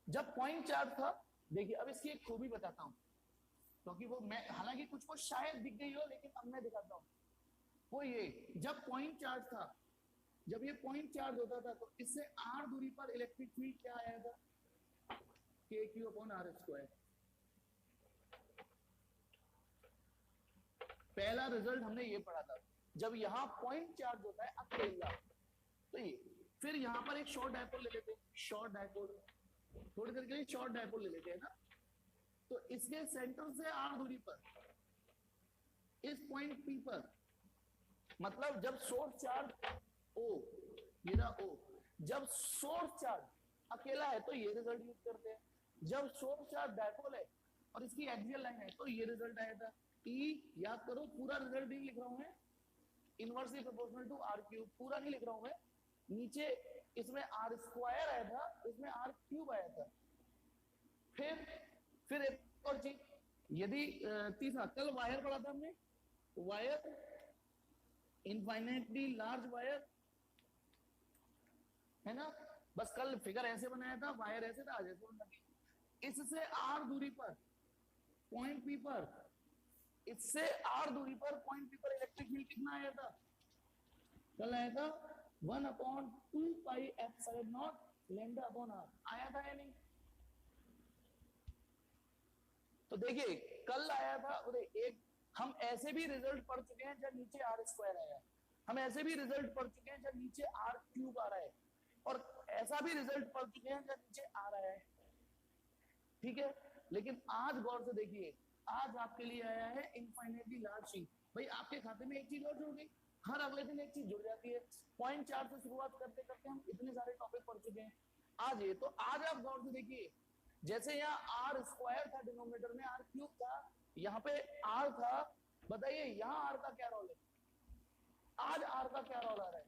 जब पॉइंट चार्ज था, देखिए अब इसकी एक खूबी बताता हूं, क्योंकि वो मैं, हालांकि कुछ को शायद दिख गई हो, लेकिन अब मैं दिखाता हूं। वो ये, जब पॉइंट चार्ज था, जब ये पॉइंट चार्ज होता था, तो इससे आर दूरी पर इलेक्ट्रिक फील्ड क्या आया था, के क्यू अपॉन आर स्क्वायर। पहला रिजल्ट हमने ये पढ़ा था, जब यहां पॉइंट चार्ज होता है अकेला, तो ये, फिर यहां पर एक शॉर्ट डायपोल ले लेते हैं, शॉर्ट डायपोल, थोड़ी देर के लिए शॉर्ट डायपोल ले लेते हैं ना, तो इसके सेंटर से आर दूरी पर इस पॉइंट पी पर, मतलब जब सोर्स चार्ज ओ, ये रहा ओ, जब सोर्स चार्ज अकेला है तो ये रिजल्ट यूज करते हैं, जब सोर्स चार्ज डायपोल है और इसकी एक्सियल लाइन है तो ये रिजल्ट आया था। ई याद करो, पूरा रिजल्ट नहीं लिख रहा हूं मैं, inversely proportional to R cube, पूरा नहीं लिख रहा हूं मैं, नीचे इसमें आर स्क्वायर आया था, इसमें आर क्यूब आया था। फिर एक और चीज, यदि तीसरा, कल वायर पढ़ा था हमने, वायर, इनफाइनाइटली लार्ज वायर, है ना, बस कल फिगर ऐसे बनाया था, वायर ऐसे था, आज ऐसे बनना। इससे आर दूरी पर पॉइंट पी पर, इससे आर दूरी पर पॉइंट पी पर इलेक्ट्रिक फील्ड कितना आया था, कल आया था 1/2 pi epsilon naught lambda upon R, आया था या नहीं? तो देखिए कल आया था, एक हम ऐसे भी रिजल्ट पढ़ चुके हैं जब नीचे आर स्क्वायर आया है, हम ऐसे भी रिजल्ट पढ़ चुके हैं जब नीचे आर क्यूब आ रहा है, और ऐसा भी रिजल्ट पढ़ चुके हैं जब नीचे आ रहा है, ठीक है। लेकिन आज गौर से देखिए, आज आपके लिए आया है इनफाइनाइटली लार्ज शीट। भाई आपके खाते में एक चीज और जुड़ गई, हर अगले दिन एक चीज जुड़ जाती है। पॉइंट चार से शुरुआत करते करते हम इतने सारे टॉपिक पढ़ चुके हैं आज। ये तो आज आप गौर से देखिए, जैसे यहाँ आर स्क्वायर था, डिनोमिनेटर में आर क्यूब था, यहाँ पे आर था, बताइए यहाँ आर का क्या रोल है, आज आर का क्या रोल आ रहा है,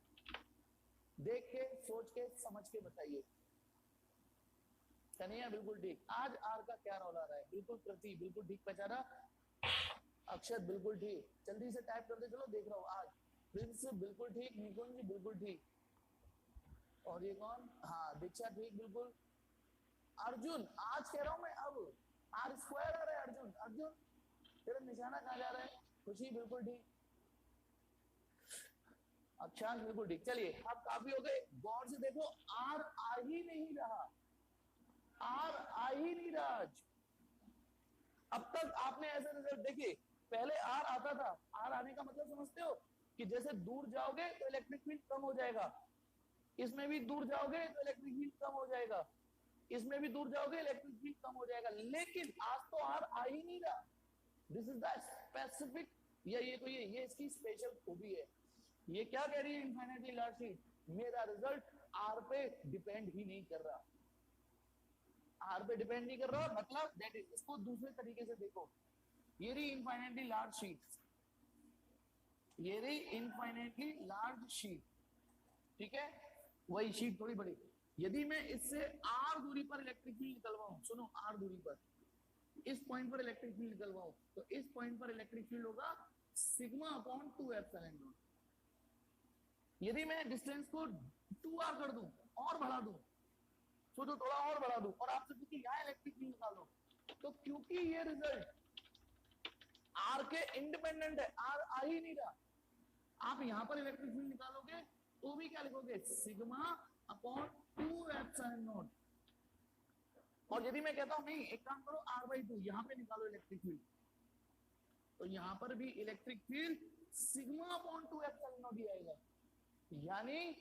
देख के सोच के समझ के बताइए। कन्हैया बिल्कुल ठीक, आज आर का क्या रोल आ रहा है, बिल्कुल प्रति, बिल्कुल ठीक पहचाना, अक्षत बिल्कुल ठीक, जल्दी से टाइप करते चलो, देख रहा हूँ आज, प्रिंस बिल्कुल ठीक, निकुंज बिल्कुल ठीक, और ये कौन, हाँ दीक्षा ठीक बिल्कुल, अर्जुन, आज कह रहा हूं मैं, अब आर स्क्वायर आ रहा है, अर्जुन, अर्जुन तेरा निशाना कहाँ जा रहा है, खुशी बिल्कुल ठीक, अक्षांश बिल्कुल ठीक। चलिए अब काफी हो गए, गौर से देखो, आर आ ही नहीं रहा, आर आ ही नहीं रहा आज। अब तक आपने ऐसे रिजल्ट देखिए, पहले आर आता था, आर आने का मतलब समझते हो कि जैसे दूर जाओगे तो इलेक्ट्रिक फील्ड कम हो जाएगा, इसमें भी दूर जाओगे तो इलेक्ट्रिक फील्ड कम हो जाएगा, इसमें भी दूर जाओगे इलेक्ट्रिक फील्ड कम हो जाएगा, लेकिन आज तो आर आ ही नहीं रहा। दिस इज द स्पेसिफिक या ये कोई ये इसकी स्पेशल खूबी है। ये क्या कह रही है इनफाइनाइटली लार्ज शीट, मेरा रिजल्ट आर पे डिपेंड ही नहीं कर रहा, आर पे डिपेंड नहीं कर रहा, मतलब दैट इज, इसको दूसरे तरीके से देखो, ये रही इनफाइनाइटली लार्ज शीट, ये रही इनफाइनाइटली लार्ज शीट, ठीक है, वही शीट थोड़ी बड़ी। यदि मैं इससे आर दूरी पर इलेक्ट्रिक फील्ड निकलवाऊं, सुनो आर दूरी पर, इस पॉइंट पर इलेक्ट्रिक फील्ड निकलवाऊं, तो इस पॉइंट पर इलेक्ट्रिक फील्ड होगा सिग्मा अपॉन 2 एप्सिलॉन नॉट। यदि मैं डिस्टेंस को 2r कर दूं और बढ़ा दूं, सोचो थोड़ा और बढ़ा दूं, और आपसे पूछूं यहां इलेक्ट्रिक फील्ड निकालो, तो क्योंकि ये रिजल्ट आर के इंडिपेंडेंट है, आर आ ही नहीं रहा, आप यहां पर इलेक्ट्रिक फील्ड निकालोगे तो भी क्या लिखोगे, सिग्मा अपॉन 2 एप्सिलॉन नॉट। और यदि मैं कहता हूं नहीं एक काम करो r/2 यहां पे निकालो इलेक्ट्रिक फील्ड, तो यहां पर भी electric field sigma upon 2 epsilon not ही आएगा। यानी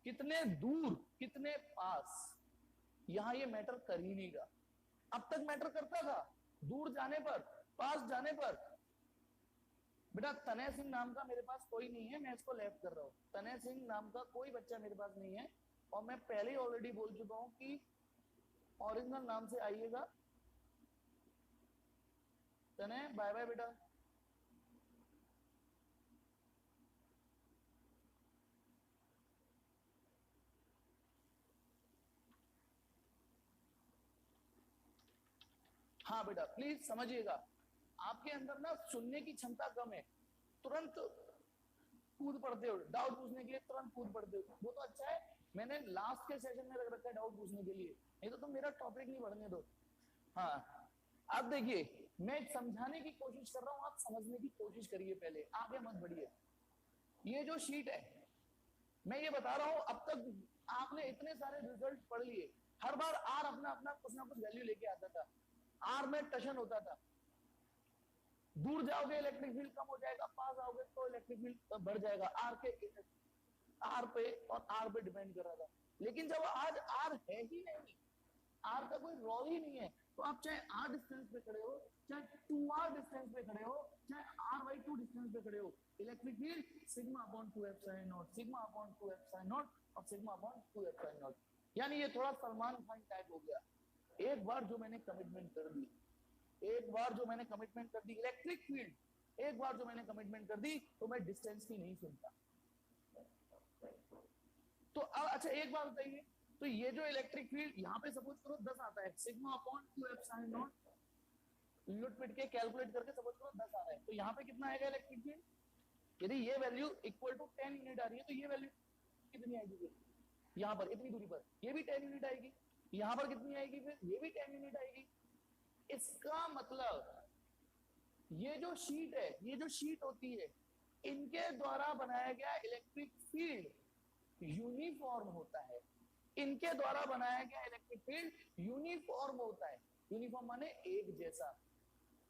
कितने दूर कितने पास, यहां ये मैटर कर ही नहीं रहा। अब तक मैटर करता था दूर जाने पर, पास जाने पर। बेटा तनय सिंह नाम का मेरे पास कोई नहीं है, मैं इसको लेफ्ट कर रहा हूं, तनय सिंह नाम का कोई बच्चा मेरे पास नहीं है, और मैं पहले ही ऑलरेडी बोल चुका हूं कि ओरिजिनल नाम से आइएगा। तनय बाय बाय बेटा। हाँ बेटा प्लीज समझिएगा, आपके अंदर ना सुनने की क्षमता कम है, तुरंत कूद पड़ते हो डाउट पूछने के लिए, तुरंत कूद पड़ते हो, वो तो अच्छा है, मैंने लास्ट के सेशन में रख रखा है डाउट पूछने के लिए, नहीं तो तुम मेरा टॉपिक नहीं बढ़ने दो। हाँ अब देखिए मैं समझाने की कोशिश कर रहा हूं, आप समझने की कोशिश करिए, पहले आगे मत बढ़िए। ये जो शीट है मैं ये बता रहा हूं, अब तक आपने इतने सारे रिजल्ट पढ़ लिए, हर बार आर अपना अपना कुछ ना कुछ वैल्यू लेके आता था, आर में टशन होता था, दूर जाओगे इलेक्ट्रिक फील्ड कम हो जाएगा, पास आओगे तो इलेक्ट्रिक फील्ड बढ़ जाएगा, आर पे और आर पे डिपेंड कर रहा था। लेकिन जब आज आर है ही नहीं, आर का कोई रोल ही नहीं है, तो आप चाहे आर डिस्टेंस पे खड़े हो, चाहे 2r डिस्टेंस पे खड़े हो, चाहे r/2 डिस्टेंस पे खड़े हो, electric field sigma upon 2 epsilon not, sigma upon 2 epsilon not और सिग्मा अपॉन 2 एप्सिलॉन नॉट। यानी ये थोड़ा सलमान खान टाइप हो गया, एक बार जो मैंने कमिटमेंट कर दी, एक बार जो मैंने कमिटमेंट कर दी इलेक्ट्रिक फील्ड, एक बार जो मैंने कमिटमेंट कर दी तो मैं डिस्टेंस की नहीं सुनता। तो अब अच्छा एक बात बताइए, तो ये जो इलेक्ट्रिक फील्ड यहाँ पे सपोज करो 10 आता है, सिग्मा अपॉन 2 एप्सिलॉन नॉट, लुट पिट के कैलकुलेट करके सपोज करो 10 आ रहा है, तो यहाँ पे कितना आएगा इलेक्ट्रिक फील्ड, यदि ये वैल्यू इक्वल टू 10 यूनिट आ रही है तो ये वैल्यू कितनी आएगी फिर, यहाँ पर इतनी दूरी पर ये भी 10 यूनिट आएगी, यहाँ पर कितनी आएगी फिर, ये भी 10 यूनिट आएगी। इसका मतलब ये जो शीट है, ये जो शीट होती है, इनके द्वारा बनाया गया इलेक्ट्रिक फील्ड यूनिफॉर्म होता है, इनके द्वारा बनाया गया इलेक्ट्रिक फील्ड यूनिफॉर्म होता है, यूनिफॉर्म माने एक जैसा।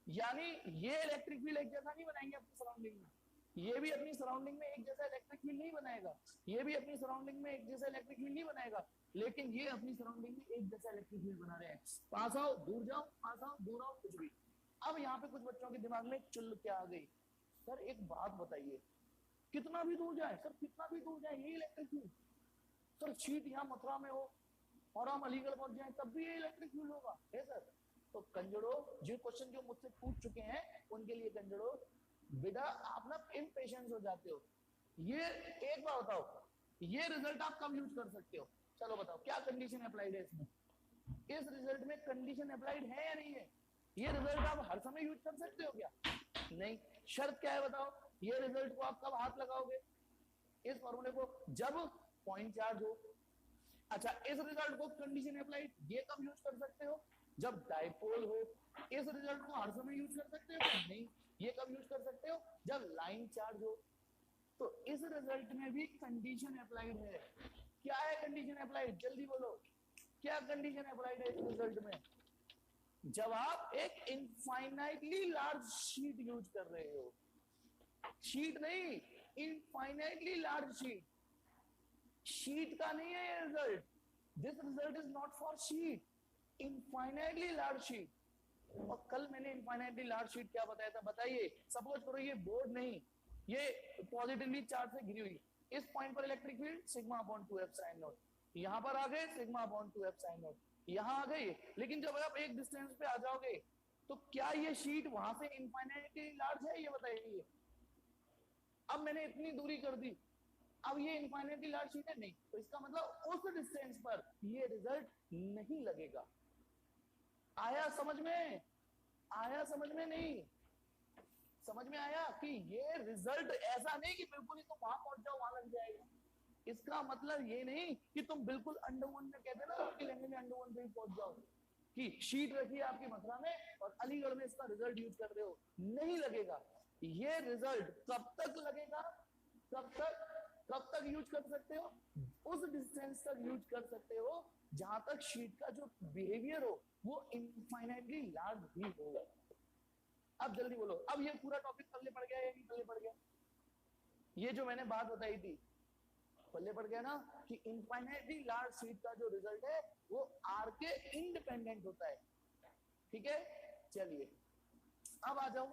यानी ये इलेक्ट्रिक फील्ड एक जैसा नहीं बनाएंगे अपनी सराउंडिंग में, ये भी अपनी सराउंडिंग में एक जैसा इलेक्ट्रिक फील्ड नहीं बनाएगा, ये भी अपनी सराउंडिंग में एक जैसा इलेक्ट्रिक फील्ड नहीं बनाएगा, लेकिन ये अपनी सराउंडिंग में एक जैसा इलेक्ट्रिक फील्ड बना रहे हैं, पास आओ दूर जाओ, पास आओ दूर आओ, कुछ भी। अब यहाँ पे कुछ बच्चों के दिमाग में चुल क्या आ गई, सर एक बात बताइए, कितना भी दूर जाए सर, कितना भी दूर जाए ये इलेक्ट्रिक फील्ड, सर शीट यहाँ मथुरा में हो और हम अलीगढ़ पहुंच जाए तब भी ये इलेक्ट्रिक फील्ड होगा, है सर। तो कंजड़ो जो क्वेश्चन जो मुझसे पूछ चुके हैं उनके लिए कंजड़ो, बेटा आप ना इम्पेशेंस हो जाते हो, ये एक बार बताओ ये रिजल्ट आप कब यूज कर सकते हो, चलो बताओ क्या कंडीशन अप्लाइड है इसमें, इस रिजल्ट में कंडीशन अप्लाइड है या नहीं है, ये रिजल्ट आप हर समय यूज कर सकते हो क्या, नहीं, शर्त क्या है बताओ, ये रिजल्ट को आप कब हाथ लगाओगे, इस फॉर्मूले को जब पॉइंट चार्ज हो। अच्छा इस रिजल्ट को कंडीशन अप्लाइड ये कब यूज कर सकते हो, जब डाइपोल हो। इस रिजल्ट को हर समय यूज कर सकते हो नहीं, ये कब यूज कर सकते हो, जब लाइन चार्ज हो। तो इस रिजल्ट में भी कंडीशन अप्लाइड है, क्या है कंडीशन अप्लाइड, जल्दी बोलो क्या कंडीशन अप्लाइड है इस रिजल्ट में, जब आप एक इनफाइनाइटली लार्ज शीट यूज कर रहे हो, शीट नहीं इनफाइनाइटली लार्ज शीट, शीट का नहीं है ये result, this result is not for sheet, infinitely large sheet. और कल मैंने इनफाइनाइटली लार्ज शीट क्या बताया था, बताइए। सपोज करो ये बोर्ड नहीं, ये पॉजिटिवली चार्ज से घिरी हुई, इस पॉइंट पर electric field sigma upon 2 F sine not, यहां पर आ गए sigma upon 2 F sine not, यहां आ गए। लेकिन जब आप एक डिस्टेंस पे आ जाओगे तो क्या ये शीट वहां से इनफाइनाइटली लार्ज है, ये बताइए। अब मैंने इतनी दूरी कर दी, अब ये इनफाइनाइटली लार्ज शीट है नहीं, तो इसका मतलब उस डिस्टेंस पर ये रिजल्ट नहीं लगेगा। आया समझ में? आया समझ में? नहीं समझ में आया कि ये रिजल्ट ऐसा नहीं कि बिल्कुल ही तुम वहां पहुंच जाओ वहां लग जाएगा। इसका मतलब ये नहीं कि तुम बिल्कुल अंडरवन में, कहते ना आपकी लैंग्वेज में, अंडरवन पे पहुंच जाओ कि शीट रखी है आपकी मथुरा में और अलीगढ़ में इसका रिजल्ट यूज कर रहे हो, नहीं लगेगा। ये रिजल्ट कब तक लगेगा, कब तक यूज कर सकते हो? उस डिस्टेंस तक यूज कर सकते हो जहां तक शीट का जो बिहेवियर हो वो इनफाइनाइटली लार्ज भी होगा। अब जल्दी बोलो, अब ये पूरा टॉपिक पल्ले पड़ गया या नहीं पल्ले पड़ गया? ये जो मैंने बात बताई थी पल्ले पड़ गया ना, कि इनफाइनाइटली लार्ज शीट का जो रिजल्ट है वो आर के इंडिपेंडेंट होता है। ठीक है, चलिए अब आ जाओ,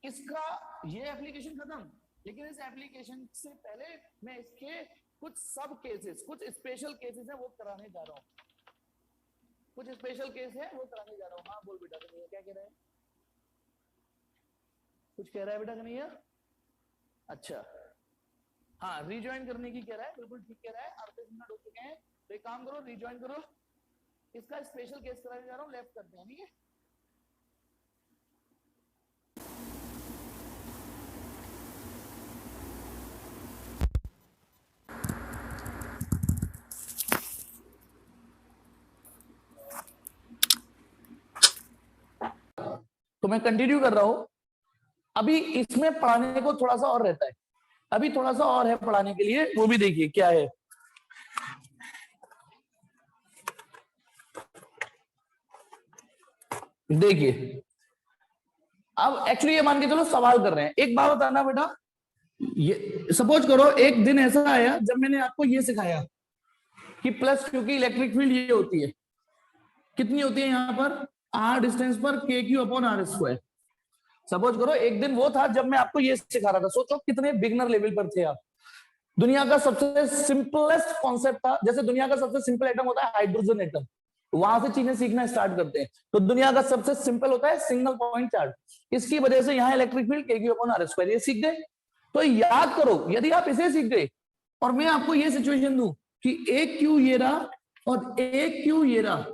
इसका ये एप्लीकेशन खत्म। लेकिन इस एप्लीकेशन से पहले मैं इसके कुछ सब केसेस, कुछ स्पेशल केसेस है वो कराने जा रहा हूं। कुछ स्पेशल केस है वो कराने जा रहा हूं। हाँ बोल बेटा कन्हैया, क्या कह रहा है? कुछ कह रहा है बेटा कन्हैया? अच्छा हाँ, रिज्वाइन करने की कह रहा है, बिल्कुल ठीक कह रहा है। 38 मिनट हो चुके हैं, तो एक काम करो रिज्वाइन करो। इसका स्पेशल केस कराने जा रहा हूँ, लेफ्ट करते हैं, ठीक है? तो मैं कंटिन्यू कर रहा हूं। अभी इसमें पढ़ाने को थोड़ा सा और रहता है, अभी थोड़ा सा और है पढ़ाने के लिए, वो भी देखिए क्या है। देखिए अब एक्चुअली ये मान के चलो सवाल कर रहे हैं। एक बात बताना बेटा, ये सपोज करो एक दिन ऐसा आया जब मैंने आपको ये सिखाया कि प्लस क्यू की इलेक्ट्रिक फील्ड ये होती है, कितनी होती है यहाँ पर, आर डिस्टेंस पर K Q upon are square. Suppose करो एक दिन वो था जब मैं आपको ये सिखा रहा था। सोचो कितने बिगनर लेवल पर थे आप। दुनिया का सबसे सिंपलेस्ट कॉन्सेप्ट था, जैसे दुनिया का सबसे सिंपल एटम होता है हाइड्रोजन एटम, वहां से चीजें सीखना स्टार्ट करते हैं। तो दुनिया का सबसे सिंपल होता है सिंगल पॉइंट चार्ज, इसकी वजह से यहाँ इलेक्ट्रिक फील्ड के क्यू अपॉन आर स्क्वायर, ये सीख गए। तो याद करो, यदि आप इसे सीख गए और मैं आपको ये सिचुएशन दूं कि एक क्यू ये रहा और एक क्यू ये रहा,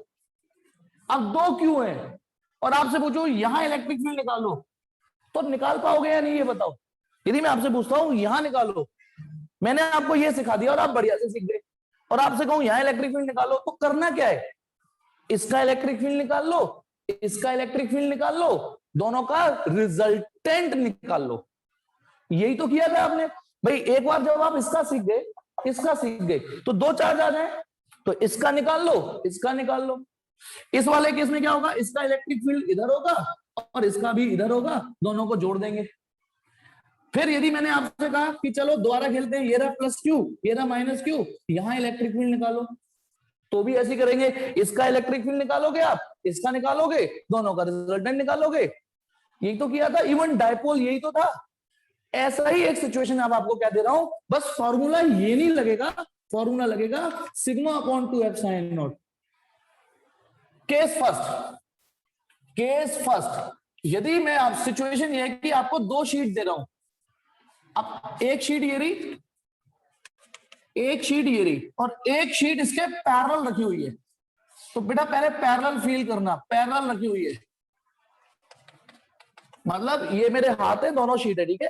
अब दो क्यू है, और आपसे पूछो यहां इलेक्ट्रिक फील्ड निकालो, तो निकाल पाओगे या नहीं ये बताओ? यदि मैं आपसे पूछता हूं यहां निकालो, मैंने आपको ये सिखा दिया और आप बढ़िया से सीख गए, और आपसे कहूं यहां इलेक्ट्रिक फील्ड निकालो, तो करना क्या है? इसका इलेक्ट्रिक फील्ड निकाल लो, इसका इलेक्ट्रिक फील्ड निकाल लो, दोनों का रिजल्टेंट निकाल लो। यही तो किया था आपने भाई। एक बार जब आप इसका सीख गए, इसका सीख गए, तो दो चार्ज आ जाए, तो इसका निकाल लो, इसका निकाल लो। इस वाले केस में क्या होगा, इसका इलेक्ट्रिक फील्ड इधर होगा और इसका भी इधर होगा, दोनों को जोड़ देंगे। फिर यदि मैंने आपसे कहा कि चलो दोबारा खेलते हैं, ये रहा प्लस क्यू, ये रहा माइनस क्यू, यहां इलेक्ट्रिक फील्ड निकालो, तो भी ऐसे करेंगे। इसका इलेक्ट्रिक फील्ड निकालोगे आप, इसका निकालोगे, दोनों का रिजल्टेंट निकालोगे। यही तो किया था, इवन डायपोल यही तो था। ऐसा ही एक सिचुएशन अब आपको क्या दे रहा हूं, बस फॉर्मूला ये नहीं लगेगा, फॉर्मूला लगेगा sigma upon 2 F sine not. Case first, case first, यदि मैं आप सिचुएशन ये है कि आपको दो शीट दे रहा हूं, अब एक शीट ये रही, एक शीट ये रही, और एक शीट इसके पैरेलल रखी हुई है। तो बेटा पहले पैरेलल फील करना, पैरेलल रखी हुई है, मतलब ये मेरे हाथ है, दोनों शीट है, ठीक है,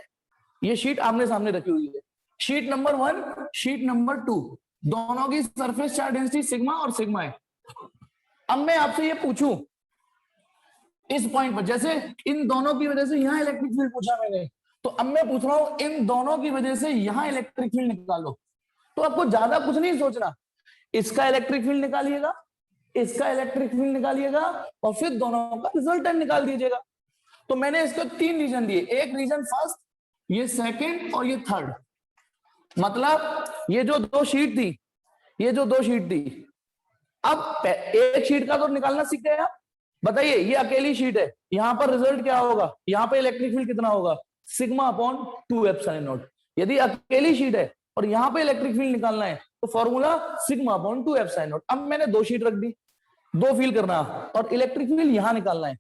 ये शीट आमने सामने रखी हुई है। शीट नंबर 1, शीट नंबर 2, दोनों की सरफेस चार्ज डेंसिटी सिग्मा और सिग्मा है। अब मैं आपसे ये पूछूं इस पॉइंट पर, जैसे इन दोनों की वजह से यहां इलेक्ट्रिक फील्ड पूछा मैंने, तो अब मैं पूछ रहा हूं इन दोनों की वजह से यहां इलेक्ट्रिक फील्ड निकालो। तो आपको ज्यादा कुछ नहीं सोचना, इसका इलेक्ट्रिक फील्ड निकालिएगा, इसका इलेक्ट्रिक फील्ड निकालिएगा, और फिर दोनों का रिजल्टेंट निकाल दीजिएगा। तो मैंने इसको 3 रीजन दिए, एक रीजन फर्स्ट, ये सेकंड और ये थर्ड। मतलब ये जो दो शीट थी, ये जो दो शीट थी, अब एक शीट का तो निकालना सीख गए आप, बताइए ये अकेली शीट है, यहां पर रिजल्ट क्या होगा, यहां पर इलेक्ट्रिक फील्ड कितना होगा, सिग्मा अपॉन 2 एप्सिलॉन नॉट। यदि अकेली शीट है और यहां पे इलेक्ट्रिक फील्ड निकालना है तो formula sigma upon 2 epsilon not. अब मैंने दो शीट रख दी, दो फील्ड करना और इलेक्ट्रिक फील्ड यहां निकालना है,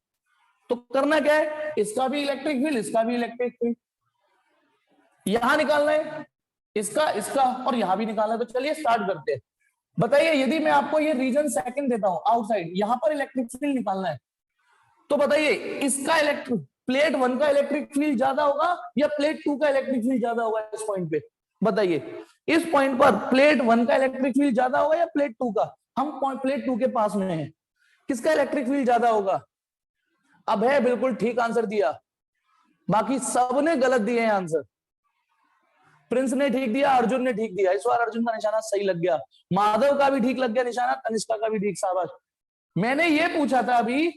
तो करना क्या है, इसका भी इलेक्ट्रिक फील्ड, इसका भी इलेक्ट्रिक फील्ड यहां निकालना है, इसका इसका और यहां भी निकालना है। तो चलिए स्टार्ट करते हैं। बताइए यदि मैं आपको ये रीजन सेकंड देता हूं आउटसाइड, यहां पर इलेक्ट्रिक फील्ड निकालना है, तो बताइए इसका इलेक्ट्रिक प्लेट 1 का इलेक्ट्रिक फील्ड ज्यादा होगा या प्लेट 2 का इलेक्ट्रिक फील्ड ज्यादा होगा इस पॉइंट पे। बताइए इस पॉइंट पर प्लेट 1 का इलेक्ट्रिक फील्ड ज्यादा होगा या प्लेट 2 का। हम प्लेट 2 के पास में हैं, किसका इलेक्ट्रिक फील्ड ज्यादा होगा। अब है बिल्कुल ठीक आंसर दिया, बाकी सबने गलत दिए हैं आंसर। प्रिंस ने ठीक दिया, अर्जुन ने ठीक दिया, इस बार अर्जुन का निशाना सही लग गया, माधव का भी ठीक लग गया निशाना, तनिष्का का भी ठीक, शाबाश। मैंने ये पूछा था अभी,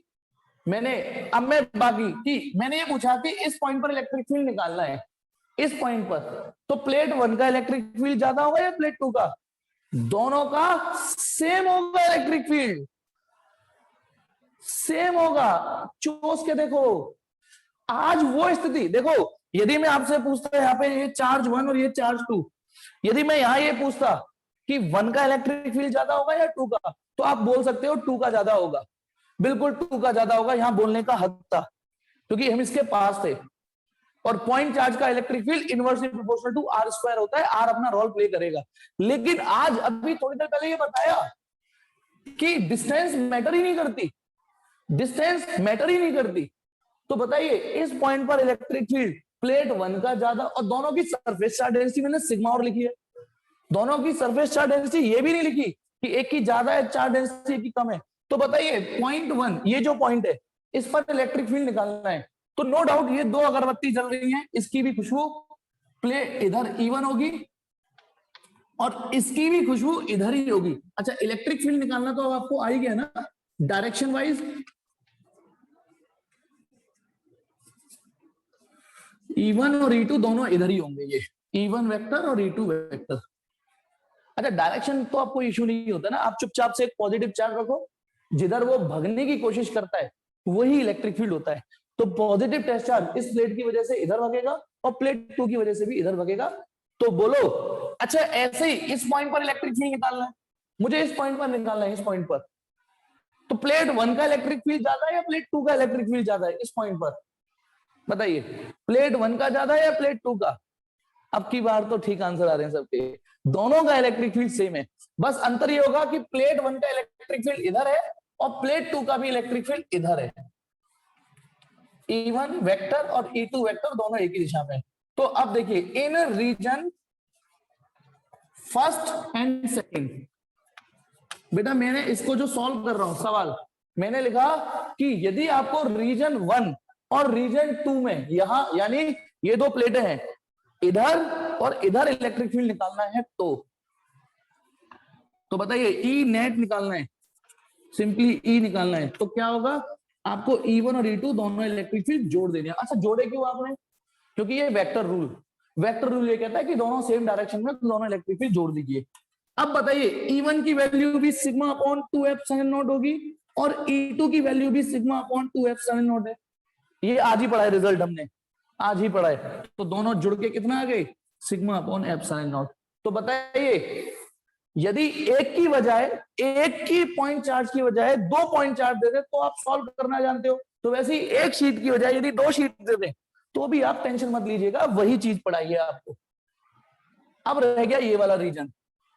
अब मैं बाकी कि मैंने ये पूछा कि इस पॉइंट पर इलेक्ट्रिक फील्ड निकालना है, इस पॉइंट पर तो प्लेट 1 का इलेक्ट्रिक फील्ड ज्यादा होगा या प्लेट 2 का। दोनों का सेम होगा, इलेक्ट्रिक फील्ड सेम होगा। चूस के देखो, आज वो स्थिति देखो, यदि मैं आपसे पूछता यहाँ पे ये चार्ज 1 और ये चार्ज 2, यदि मैं यहाँ ये पूछता कि 1 का इलेक्ट्रिक फील्ड ज्यादा होगा या 2 का, तो आप बोल सकते हो 2 का ज्यादा होगा, बिल्कुल 2 का ज्यादा होगा, यहां बोलने का हक था क्योंकि हम इसके पास थे। और पॉइंट चार्ज का electric field inversely proportional to R square होता है, आर अपना रोल प्ले करेगा। लेकिन आज अभी थोड़ी देर पहले ये बताया कि डिस्टेंस मैटर ही नहीं करती, डिस्टेंस मैटर ही नहीं करती। तो बताइए इस पॉइंट पर इलेक्ट्रिक फील्ड प्लेट 1 का ज्यादा, और दोनों की सरफेस चार्ज डेंसिटी मैंने सिग्मा और लिखी है, दोनों की सरफेस चार्ज डेंसिटी ये भी नहीं लिखी कि एक की ज्यादा है चार्ज डेंसिटी, एक की कम है। तो बताइए पॉइंट 1 ये जो पॉइंट है इस पर इलेक्ट्रिक फील्ड निकालना है, तो नो डाउट ये दो अगरबत्ती जल रही हैं, इसकी भी खुशबू प्लेट इधर इवन होगी और इसकी भी खुशबू इधर ही होगी। अच्छा इलेक्ट्रिक फील्ड निकालना तो अब आपको आ ही गया ना, डायरेक्शन वाइज E1 और E2 दोनों इधर ही होंगे, ये E1 वेक्टर और E2 वेक्टर। अच्छा डायरेक्शन तो आपको इश्यू नहीं होता ना, आप चुपचाप से एक पॉजिटिव चार्ज रखो, जिधर वो भगने की कोशिश करता है वही इलेक्ट्रिक फील्ड होता है। तो पॉजिटिव टेस्ट चार्ज इस प्लेट की वजह से इधर भगेगा और प्लेट 2 की वजह से भी इधर भगेगा। तो बोलो अच्छा ऐसे ही इस पॉइंट पर इलेक्ट्रिक फील्ड निकालना है, मुझे इस पॉइंट पर निकालना है, इस पॉइंट पर तो प्लेट 1 का इलेक्ट्रिक फील्ड ज्यादा है या प्लेट 2 का इलेक्ट्रिक फील्ड ज्यादा है इस पॉइंट पर। बताइए प्लेट 1 का ज्यादा है या प्लेट 2 का। अब की बार तो ठीक आंसर आ रहे हैं सबके, दोनों का इलेक्ट्रिक फील्ड सेम है, बस अंतर ये होगा कि प्लेट 1 का इलेक्ट्रिक फील्ड इधर है और प्लेट 2 का भी इलेक्ट्रिक फील्ड इधर है। E1 वेक्टर और E2 वेक्टर दोनों एक ही दिशा में। तो अब देखिए इन रीजन फर्स्ट एंड सेकंड, बेटा मैंने इसको जो सॉल्व कर रहा हूं सवाल, मैंने लिखा कि यदि आपको रीजन 1 और रीजन 2 में यहां यानी ये दो प्लेटें हैं, इधर और इधर इलेक्ट्रिक फील्ड निकालना है तो बताइए ई नेट निकालना है, सिंपली ई निकालना है, तो क्या होगा आपको E1 और E2 दोनों इलेक्ट्रिक फील्ड जोड़ देने हैं। अच्छा जोड़े क्यों आपने, क्योंकि ये वेक्टर रूल ये कहता है कि दोनों सेम डायरेक्शन में दोनों इलेक्ट्रिक फील्ड जोड़ दीजिए। अब बताइए E1 की वैल्यू भी सिग्मा अपॉन 2 एप्सिलॉन नॉट होगी और E2 की वैल्यू भी सिग्मा अपॉन 2 एप्सिलॉन नॉट है। ये आज ही पढ़ा है, रिजल्ट हमने आज ही पढ़ा है, तो दोनों जुड़ के कितना आ गए सिग्मा अपॉन एप्सिलॉन नॉट। तो बताइए यदि एक की बजाय एक की पॉइंट चार्ज की बजाय 2 पॉइंट चार्ज दे दे तो आप सॉल्व करना जानते हो, तो वैसे ही एक शीट की बजाय यदि 2 शीट दे दें तो भी आप टेंशन मत लीजिएगा, वही चीज पढ़ाई है आपको। अब रह गया ये वाला रीजन,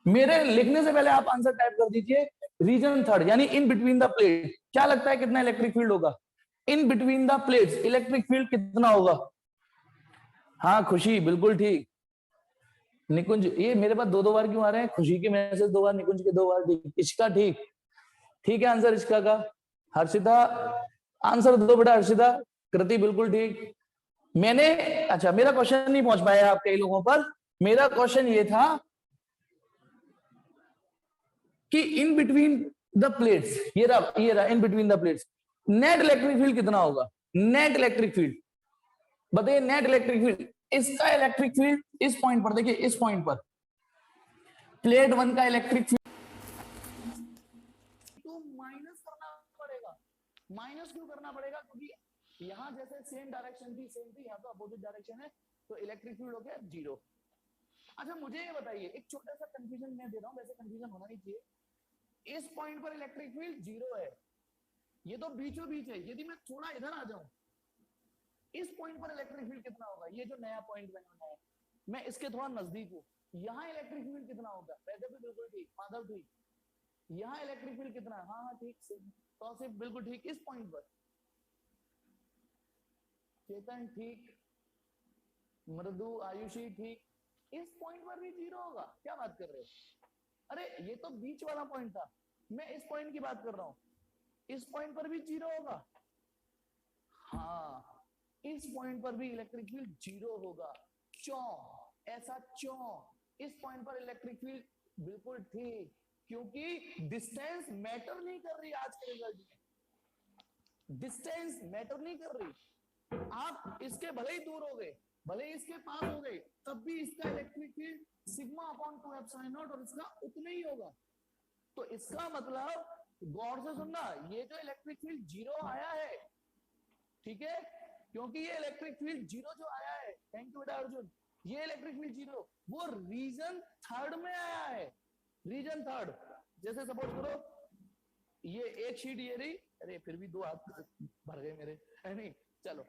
मेरे लिखने से पहले आप आंसर टाइप कर दीजिए रीजन थर्ड यानी इन बिटवीन द प्लेट। क्या लगता है कितना इलेक्ट्रिक फील्ड होगा in between the plates, electric field कितना होगा। हाँ खुशी बिल्कुल ठीक, निकुंज ये मेरे पास दो बार क्यों आ रहे हैं, खुशी के मैसेज 2 बार, निकुंज के 2 बार, इसका ठीक है आंसर इसका का। हर्षिता आंसर दो बेटा, हर्षिता, कृति बिल्कुल ठीक। मैंने अच्छा मेरा क्वेश्चन नहीं पहुंच पाया आप कई लोगों पर, मेरा क्वेश्चन ये था कि इन बिटवीन द प्लेट्स, ये रहा in between the plates net electric field कितना होगा, नेट इलेक्ट्रिक फील्ड बताइए, नेट इलेक्ट्रिक फील्ड इसका इलेक्ट्रिक फील्ड इस पॉइंट पर देखिए, इस पॉइंट पर प्लेट 1 का इलेक्ट्रिक फील्ड तो माइनस करना पड़ेगा, माइनस क्यों करना पड़ेगा? क्योंकि यहाँ जैसे सेम डायरेक्शन थी, सेम थी, यहाँ तो अपोजिट डायरेक्शन है, तो इलेक्ट्रिक फील्ड हो गया जीरो। अच्छा मुझे ये बताइए, एक छोटा सा कंफ्यूजन मैं दे रहा हूँ, वैसे कंफ्यूजन होना नहीं चाहिए। इस पॉइंट पर इलेक्ट्रिक फील्ड जीरो है, ये तो बीचों बीच है। यदि मैं थोड़ा इधर आ जाऊं, इस पॉइंट पर इलेक्ट्रिक फील्ड कितना होगा? ये जो नया पॉइंट बना है, मैं इसके थोड़ा नजदीक हूं, यहाँ इलेक्ट्रिक फील्ड कितना होगा? वैसे भी बिल्कुल ठीक, माधव ठीक। यहाँ इलेक्ट्रिक फील्ड कितना है? हाँ हाँ ठीक, तो सिर्फ बिल्कुल ठीक। इस पॉइंट पर चेतन ठीक, मृदु आयुषी ठीक, इस पॉइंट पर भी जीरो होगा? क्या बात कर रहे हो? अरे ये तो बीच वाला पॉइंट था, मैं इस पॉइंट की बात कर रहा हूं, इस पॉइंट पर भी जीरो होगा। हाँ, इस पॉइंट पर भी इलेक्ट्रिक फील्ड जीरो होगा। क्यों ऐसा? क्यों? इस पॉइंट पर इलेक्ट्रिक फील्ड बिल्कुल ठीक, क्योंकि डिस्टेंस मैटर नहीं कर रही आज के रिजल्ट में। डिस्टेंस मैटर नहीं कर रही। आप इसके भले ही दूर हो गए, भले ही इसके पास हो गए, तब भी इसका electric field sigma upon 2 epsilon not और इसका उतना ही होगा। तो इसका मतलब, गौर से सुनना, ये जो इलेक्ट्रिक फील्ड जीरो आया है, ठीक है, क्योंकि ये इलेक्ट्रिक फील्ड जीरो जो आया है, थैंक यू बेटा अर्जुन, ये इलेक्ट्रिक फील्ड जीरो वो रीजन थर्ड में आया है। रीजन थर्ड, जैसे सपोज करो ये एक शीट ये रही, अरे फिर भी दो हाथ भर गए मेरे, है नहीं, चलो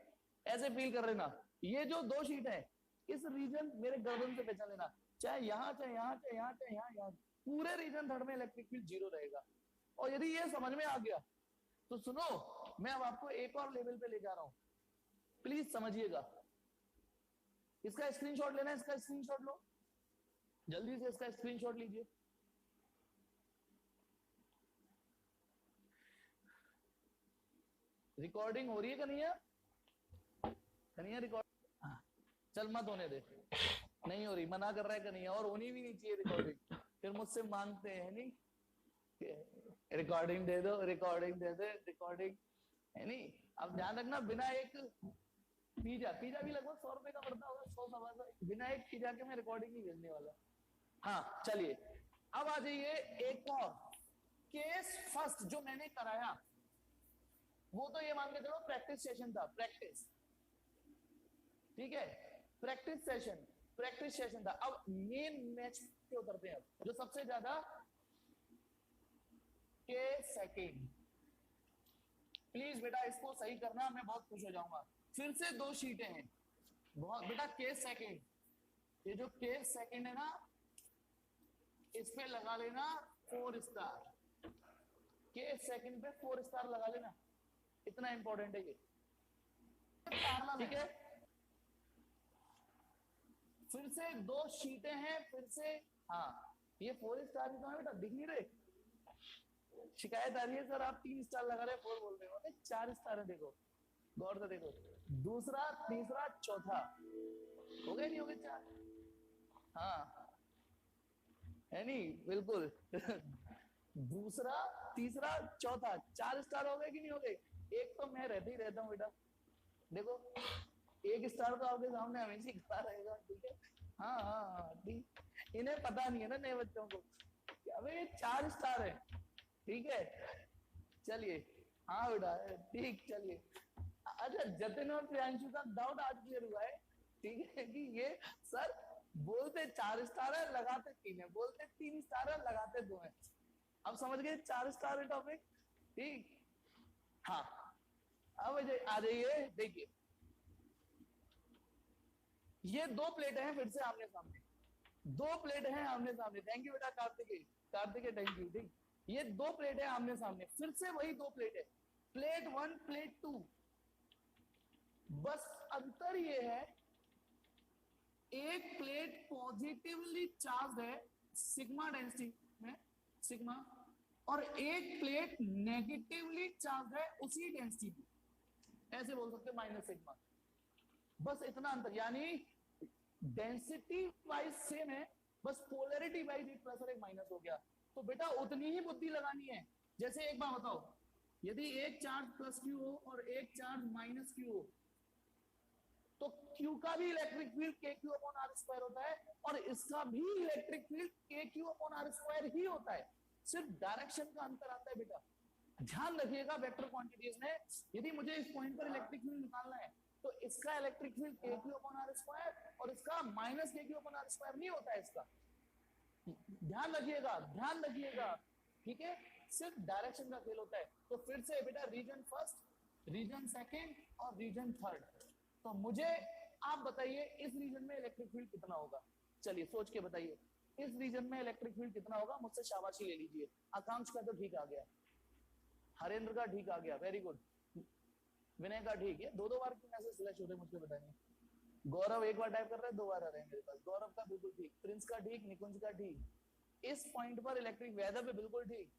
ऐसे फील कर लेना, ये जो दो शीट है, इस रीजन मेरे गर्दन से पहचान लेना, चाहे यहां चाहे यहां चाहे यहां चाहे यहां, पूरे रीजन थर्ड में इलेक्ट्रिक फील्ड जीरो रहेगा। और यदि ये समझ में आ गया तो सुनो, मैं अब आपको एक और लेवल पे ले जा रहा हूं, प्लीज समझिएगा। इसका स्क्रीनशॉट लेना है, इसका स्क्रीनशॉट लो, जल्दी से इसका स्क्रीनशॉट लीजिए। रिकॉर्डिंग हो रही है कन्हैया? कन्हैया रिकॉर्ड, हाँ, चल मत होने दे, नहीं हो रही, मना कर रहा है कन्हैया, और होनी भी नहीं चाहिए रिकॉर्डिंग, फिर मुझसे मांगते हैं नहीं, रिकॉर्डिंग दे दो, रिकॉर्डिंग दे दो, रिकॉर्डिंग, है नहीं। अब ध्यान रखना, बिना एक पिज्जा, पिज्जा भी लगभग 100 रुपए का पड़ता होगा, 100 बिना एक पिज्जा के मैं रिकॉर्डिंग ही भेजने वाला। हाँ चलिए, अब आ जाइए एक और केस फर्स्ट जो मैंने कराया, वो तो ये मान के चलो प्रैक्टिस सेशन था, प्रैक्टिस, ठीक है, प्रैक्टिस सेशन, प्रैक्टिस सेशन था। अब मेन मैच पे उतरते हैं, जो सबसे ज्यादा के सेकेंड, प्लीज बेटा इसको सही करना, मैं बहुत खुश हो जाऊंगा। फिर से दो शीटें हैं, बहुत बेटा, केस सेकेंड, ये जो केस सेकेंड है ना, इस पे लगा लेना 4 स्टार, केस सेकेंड पे 4 स्टार लगा लेना, इतना इंपॉर्टेंट है ये, ठीक है। फिर से दो शीटें हैं, फिर से, हाँ ये 4 स्टार ही तो है बेटा, दिख नहीं रहे? शिकायत आ रही है सर आप 3 स्टार लगा रहे, 4 बोल रहे हो, 4 स्टार है, देखो गौर से देखो, दूसरा तीसरा चौथा, हो गए नहीं हो गए 4? हाँ है नहीं, बिल्कुल दूसरा तीसरा चौथा 4 स्टार हो गए कि नहीं हो गए? एक तो मैं रहते ही रहता हूँ बेटा, देखो एक स्टार तो आपके सामने हमेशा खड़ा रहेगा, ठीक है। हाँ हाँ हाँ ठीक, इन्हें पता नहीं है ना नए बच्चों को, अबे ये 4 स्टार है, ठीक है। चलिए, हाँ बेटा ठीक, चलिए। अच्छा जतिन और प्रियांशु का डाउट आज क्लियर हुआ है, ठीक है, कि ये सर बोलते 4 स्टार है लगाते 3 है, बोलते 3 स्टार है लगाते 2 है। अब समझ गए 4 स्टार है टॉपिक, ठीक। हाँ अब आ जाइए, देखिए ये दो प्लेट हैं फिर से आमने सामने, दो प्लेट हैं आमने सामने, थैंक यू बेटा कार्तिकेय, कार्तिकेय थैंक यू, ठीक। ये दो प्लेट है आमने सामने, फिर से वही दो प्लेट है, प्लेट 1 प्लेट 2, बस अंतर ये है, एक प्लेट पॉजिटिवली चार्ज है सिग्मा डेंसिटी में, सिग्मा, और एक प्लेट नेगेटिवली चार्ज है उसी डेंसिटी में, ऐसे बोल सकते माइनस सिग्मा, बस इतना अंतर, यानी डेंसिटी वाइज सेम है, बस पोलैरिटी वाइज एक प्लस और एक माइनस हो गया। तो बेटा उतनी ही बुद्धि लगानी है, जैसे एक बार बताओ, यदि एक चार्ज प्लस क्यू हो और एक चार्ज माइनस क्यू हो, तो Q का भी electric field KQ upon are square होता है, और इसका भी electric field KQ upon are square ही होता है, सिर्फ डायरेक्शन का अंतर आता है बेटा, ध्यान रखिएगा वेक्टर क्वांटिटीज में यदि मुझे इस पॉइंट पर इलेक्ट्रिक फील्ड निकालना है तो इसका electric field k Q upon are square और इसका minus k Q upon are square नहीं होता है इसका। ध्यान रखिएगा, ध्यान रखिएगा, ठीक है, सिर्फ डायरेक्शन का खेल होता है। तो फिर से बेटा रीजन फर्स्ट, रीजन सेकंड और रीजन थर्ड। तो मुझे आप बताइए इस रीजन में इलेक्ट्रिक फील्ड कितना होगा, चलिए सोच के बताइए इस रीजन में इलेक्ट्रिक फील्ड कितना होगा, मुझसे शाबाशी ले लीजिए। आकांक्ष का तो ठीक आ गया, हरेंद्र का ठीक आ गया, वेरी गुड, विनय का ठीक है, दो बार की मैसेज फ्लैश हो रहे मुझे बताइए। गौरव एक बार टाइप कर रहे हैं, दो बार आ रहे हैं मेरे पास। गौरव का बिल्कुल ठीक, प्रिंस का ठीक, निकुंज का ठीक, इस पॉइंट पर इलेक्ट्रिक वेदर पे बिल्कुल ठीक।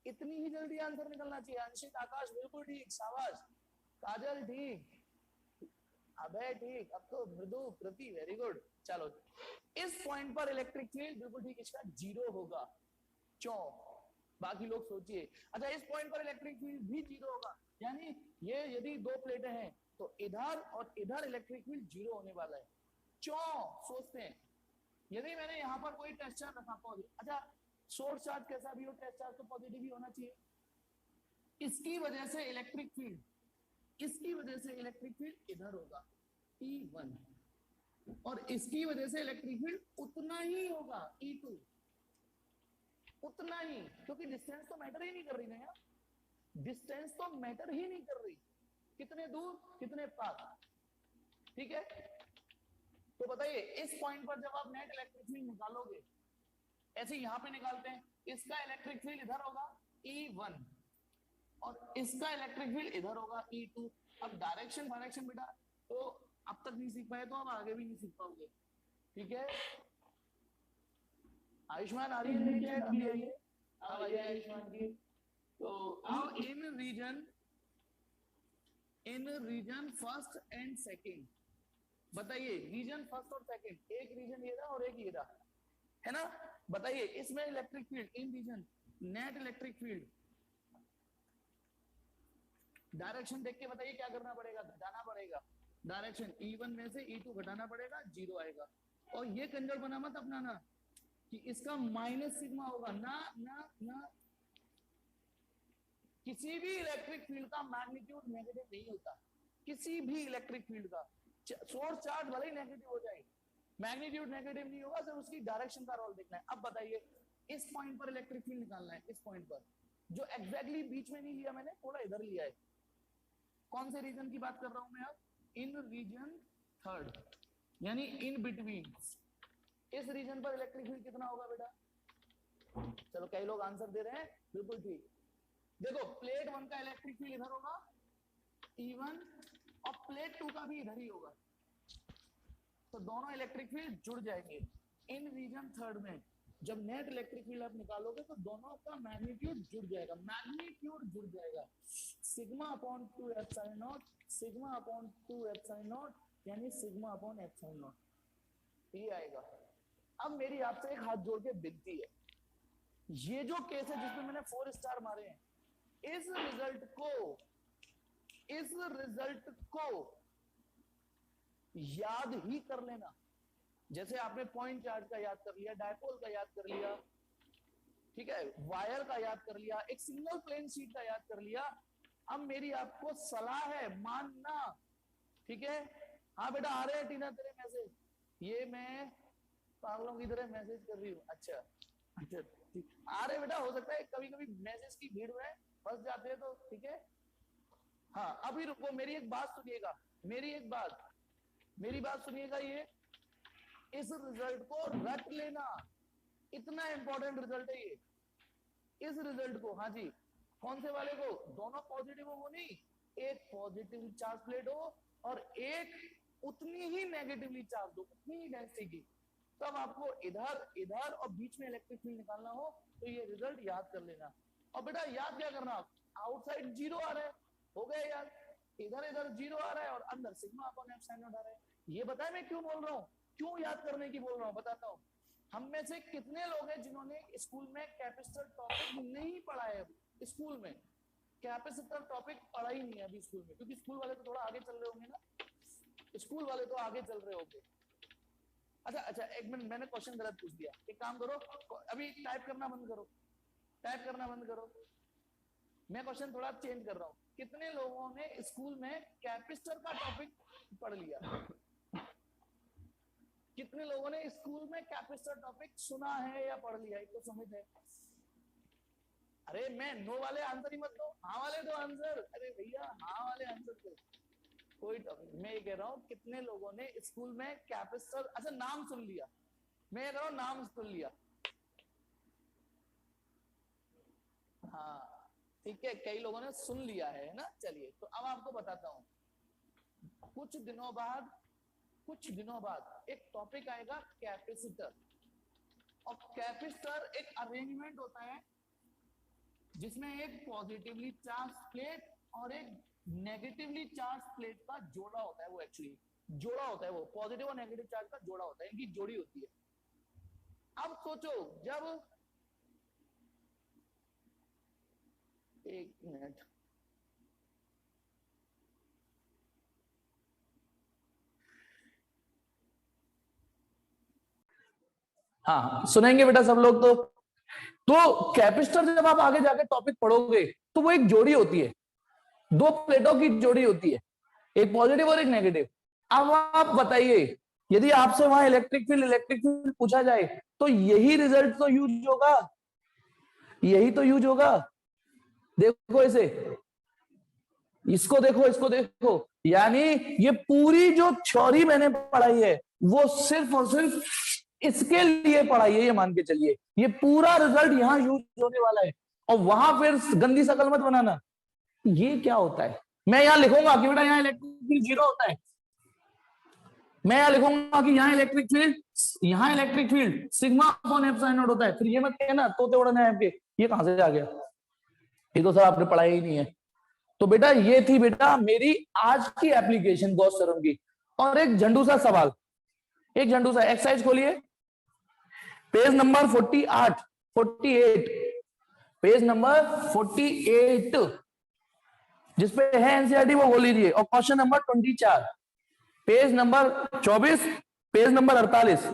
इतनी ही जल्दी आंसर निकलना चाहिए। अंशित, आकाश बिल्कुल ठीक, शाबाश, काजल ठीक, अभय ठीक, अब तो मृदु, प्रति वेरी गुड। चलो इस पॉइंट पर इलेक्ट्रिक फील्ड बिल्कुल ठीक इसका 0 होगा। बाकी लोग सोचिए। अच्छा इस पॉइंट पर इलेक्ट्रिक फील्ड भी 0 होगा, यानी ये यदि दो प्लेटें हैं तो इधर और इधर इलेक्ट्रिक फील्ड 0 होने वाला है। सोचते हैं यदि मैंने यहां पर कोई टेस्ट चार्ज रखा पॉजिटिव, अच्छा सोर्स चार्ज कैसा भी हो टेस्ट चार्ज तो पॉजिटिव ही होना चाहिए। इसकी वजह से इलेक्ट्रिक फील्ड, इसकी वजह से इलेक्ट्रिक फील्ड इधर होगा E1 और इसकी वजह से इलेक्ट्रिक फील्ड उतना ही होगा E2, उतना ही, क्योंकि डिस्टेंस तो मैटर ही नहीं कर रही ना यार, डिस्टेंस तो मैटर ही नहीं कर रही, कितने दूर कितने पास, ठीक है। तो बताइए इस पॉइंट पर जब आप नेट इलेक्ट्रिक फील्ड निकालोगे, ऐसे यहां पे निकालते हैं, इसका इलेक्ट्रिक फील्ड इधर होगा E1 और इसका इलेक्ट्रिक फील्ड इधर होगा E2। अब डायरेक्शन डायरेक्शन बेटा तो अब तक नहीं सीख पाए तो अब आगे भी नहीं सीख पाओगे, ठीक है। आयुष्मान आ रही है क्या, अभी आइए, अब आइए आयुष्मान की। तो आओ इन रीजन फर्स्ट एंड सेकंड, बताइए रीजन फर्स्ट और सेकंड, एक रीजन ये रहा और एक ये रहा, है ना। बताइए इसमें electric field in region, net electric field, direction देख के बताइए क्या करना पड़ेगा, घटाना पड़ेगा डायरेक्शन, E1 में से E2 घटाना पड़ेगा, 0 आएगा। और ये कंजर बना मत अपना ना कि इसका माइनस सिग्मा होगा, ना ना ना, किसी भी इलेक्ट्रिक फील्ड का मैग्नीट्यूड नेगेटिव नहीं होता, किसी भी इलेक्ट्रिक फील्ड का सोर्स चार्ज भले ही नेगेटिव हो जाए, मैग्नीट्यूड नेगेटिव नहीं होगा, सिर्फ उसकी डायरेक्शन का रोल देखना है। अब बताइए इस पॉइंट पर इलेक्ट्रिक फील्ड निकालना है, इस पॉइंट पर जो एग्जैक्टली बीच में नहीं लिया मैंने, थोड़ा इधर लिया है। कौन से रीजन की बात कर रहा हूं मैं अब, इन रीजन थर्ड, यानी इन बिटवीन। इस रीजन पर इलेक्ट्रिक फील्ड कितना होगा बेटा, चलो कई लोग आंसर दे रहे हैं, बिल्कुल ठीक। देखो प्लेट 1 का इलेक्ट्रिक फील्ड इधर होगा E1 और प्लेट 2 का भी इधर ही होगा, तो दोनों इलेक्ट्रिक फील्ड जुड़ जाएंगे। इन रीजन थर्ड में जब नेट इलेक्ट्रिक फील्ड आप निकालोगे तो दोनों का मैग्नीट्यूड जुड़ जाएगा, मैग्नीट्यूड जुड़ जाएगा, sigma upon 2 epsilon not, sigma upon 2 epsilon not, यानी सिग्मा अपॉन एप्सिलॉन नॉट, ये आएगा। अब मेरी आपसे एक हाथ जोड़ के विनती है, ये जो केस है जिसमें मैंने 4 स्टार मारे हैं, इस रिजल्ट को याद ही कर लेना। जैसे आपने पॉइंट चार्ज का याद कर लिया, डायपोल का याद कर लिया, ठीक है, वायर का याद कर लिया, एक सिंगल प्लेन शीट का याद कर लिया। अब मेरी आपको सलाह है मानना, ठीक है। हाँ बेटा आ रहे हैं टीना तेरे मैसेज, ये मैं पागलों की तरह मैसेज कर रही हूँ, अच्छा अच्छा ठीक आ रहे बेटा, हो सकता है कभी कभी मैसेज की भीड़ में फंस जाते हैं तो ठीक है। हाँ अभी रुको, मेरी एक बात सुनिएगा, मेरी बात सुनिएगा, ये इस रिजल्ट को रख लेना, इतना इंपॉर्टेंट रिजल्ट है ये, इस रिजल्ट को, हाँ जी, कौन से वाले को, दोनों पॉजिटिव हो वो नहीं, एक पॉजिटिव चार्ज प्लेट हो और एक उतनी ही नेगेटिवली चार्ज हो, उतनी ही डेंसिटी की, तब आपको इधर इधर और बीच में इलेक्ट्रिक फील्ड निकालना हो तो ये रिजल्ट याद कर लेना। और बेटा याद क्या करना, आउटसाइड 0 आ रहा है, हो गया यार, इधर इधर 0 आ रहा है और अंदर सिग्मा अपॉन एप्सिलॉन नॉट आ रहा है। ये बताए मैं क्यों बोल रहा हूँ, क्यों याद करने की बोल रहा हूँ, बताता हूँ। हम में से कितने लोग हैं जिन्होंने स्कूल में कैपेसिटर टॉपिक नहीं पढ़ा है, स्कूल में कैपेसिटर टॉपिक पढ़ा ही नहीं है अभी स्कूल में, क्योंकि स्कूल वाले तो थोड़ा आगे चल रहे होंगे ना, स्कूल वाले तो आगे चल रहे होंगे। अच्छा अच्छा एक मिनट, मैंने क्वेश्चन गलत पूछ दिया, एक काम करो अभी टाइप करना बंद करो, टाइप करना बंद करो, मैं क्वेश्चन थोड़ा चेंज कर रहा हूं, कितने लोगों ने स्कूल में कैपेसिटर का टॉपिक पढ़ लिया? कितने लोगों ने स्कूल में कैपेसिटर टॉपिक सुना है या पढ़ लिया? एक तो समझ है। अरे मैं नो वाले आंसर ही मत दो, हाँ वाले दो आंसर। अरे भैया हाँ वाले आंसर दो, कोई टॉपिक। मैं ये कह रहा हूँ कितने लोगों ने स्कूल में कैपेसिटर, अच्छा नाम सुन लिया, मैं ये कह रहा हूँ नाम सुन लिया। हाँ ठीक है, कई लोगों ने सुन लिया है ना। चलिए तो अब आपको बताता हूँ, कुछ दिनों बाद एक टॉपिक आएगा कैपेसिटर। और कैपेसिटर एक अरेंजमेंट होता है जिसमें एक पॉजिटिवली चार्ज प्लेट और एक नेगेटिवली चार्ज प्लेट का जोड़ा होता है। वो एक्चुअली जोड़ा होता है, वो पॉजिटिव और नेगेटिव चार्ज का जोड़ा होता है, इनकी जोड़ी होती है। अब सोचो, जब एक मिनट, हाँ सुनेंगे बेटा सब लोग? तो कैपेसिटर जब आप आगे जाके टॉपिक पढ़ोगे तो वो एक जोड़ी होती है, दो प्लेटों की जोड़ी होती है, एक पॉजिटिव और एक नेगेटिव। अब आप बताइए, यदि आपसे वहां इलेक्ट्रिक फील्ड पूछा जाए तो यही रिजल्ट तो यूज होगा, यही तो यूज होगा। देखो इसे, इसको देखो, इसको देखो, यानी ये पूरी जो थ्योरी मैंने पढ़ाई है वो सिर्फ और सिर्फ इसके लिए पढ़ाई है, ये मान के चलिए। ये पूरा रिजल्ट यहां यूज होने वाला है, और वहां फिर गंदी शकल मत बनाना। ये क्या होता है, मैं यहां लिखूंगा कि बेटा यहाँ इलेक्ट्रिक फील्ड 0 होता है, मैं यहां लिखूंगा कि यहाँ electric field sigma upon epsilon not होता है। फिर ये मत कहना तोते उड़ने आपके, ये कहां से आ गया, ये तो सर आपने पढ़ाई ही नहीं है। तो बेटा ये थी बेटा मेरी आज की एप्लीकेशन गॉस थ्योरम की। और एक झंडू सा सवाल, एक झंडू सा एक्सरसाइज खोलिए, पेज नंबर 48 पेज नंबर 48 जिसपे है एनसीईआरटी वो बोल लीजिए। और question number 24 page number 24 page number 48,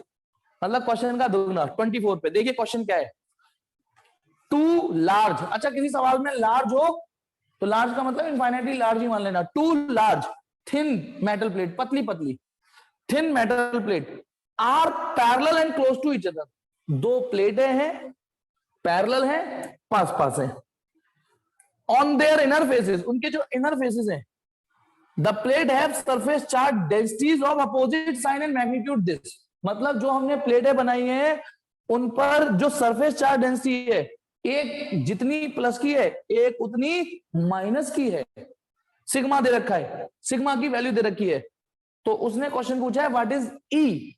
मतलब क्वेश्चन का दुगना 24 पे। देखिए क्वेश्चन क्या है, टू लार्ज, अच्छा किसी सवाल में लार्ज हो तो लार्ज का मतलब इनफाइनाइटली लार्ज ही मान लेना। Two large thin metal plate, पतली पतली thin metal plate are parallel and close to each other. दो प्लेटें हैं, पैरेलल हैं, पास पास हैं। ऑन देयर इनर फेसेस, उनके जो इनर फेसेस हैं, the plate have surface charge densities of opposite sign and magnitude this. मतलब जो हमने प्लेटें बनाई हैं उन पर जो सरफेस चार्ज डेंसिटी है, एक जितनी प्लस की है एक उतनी माइनस की है। सिग्मा दे रखा है, सिग्मा की वैल्यू दे रखी है। तो उसने क्वेश्चन पूछा है what is E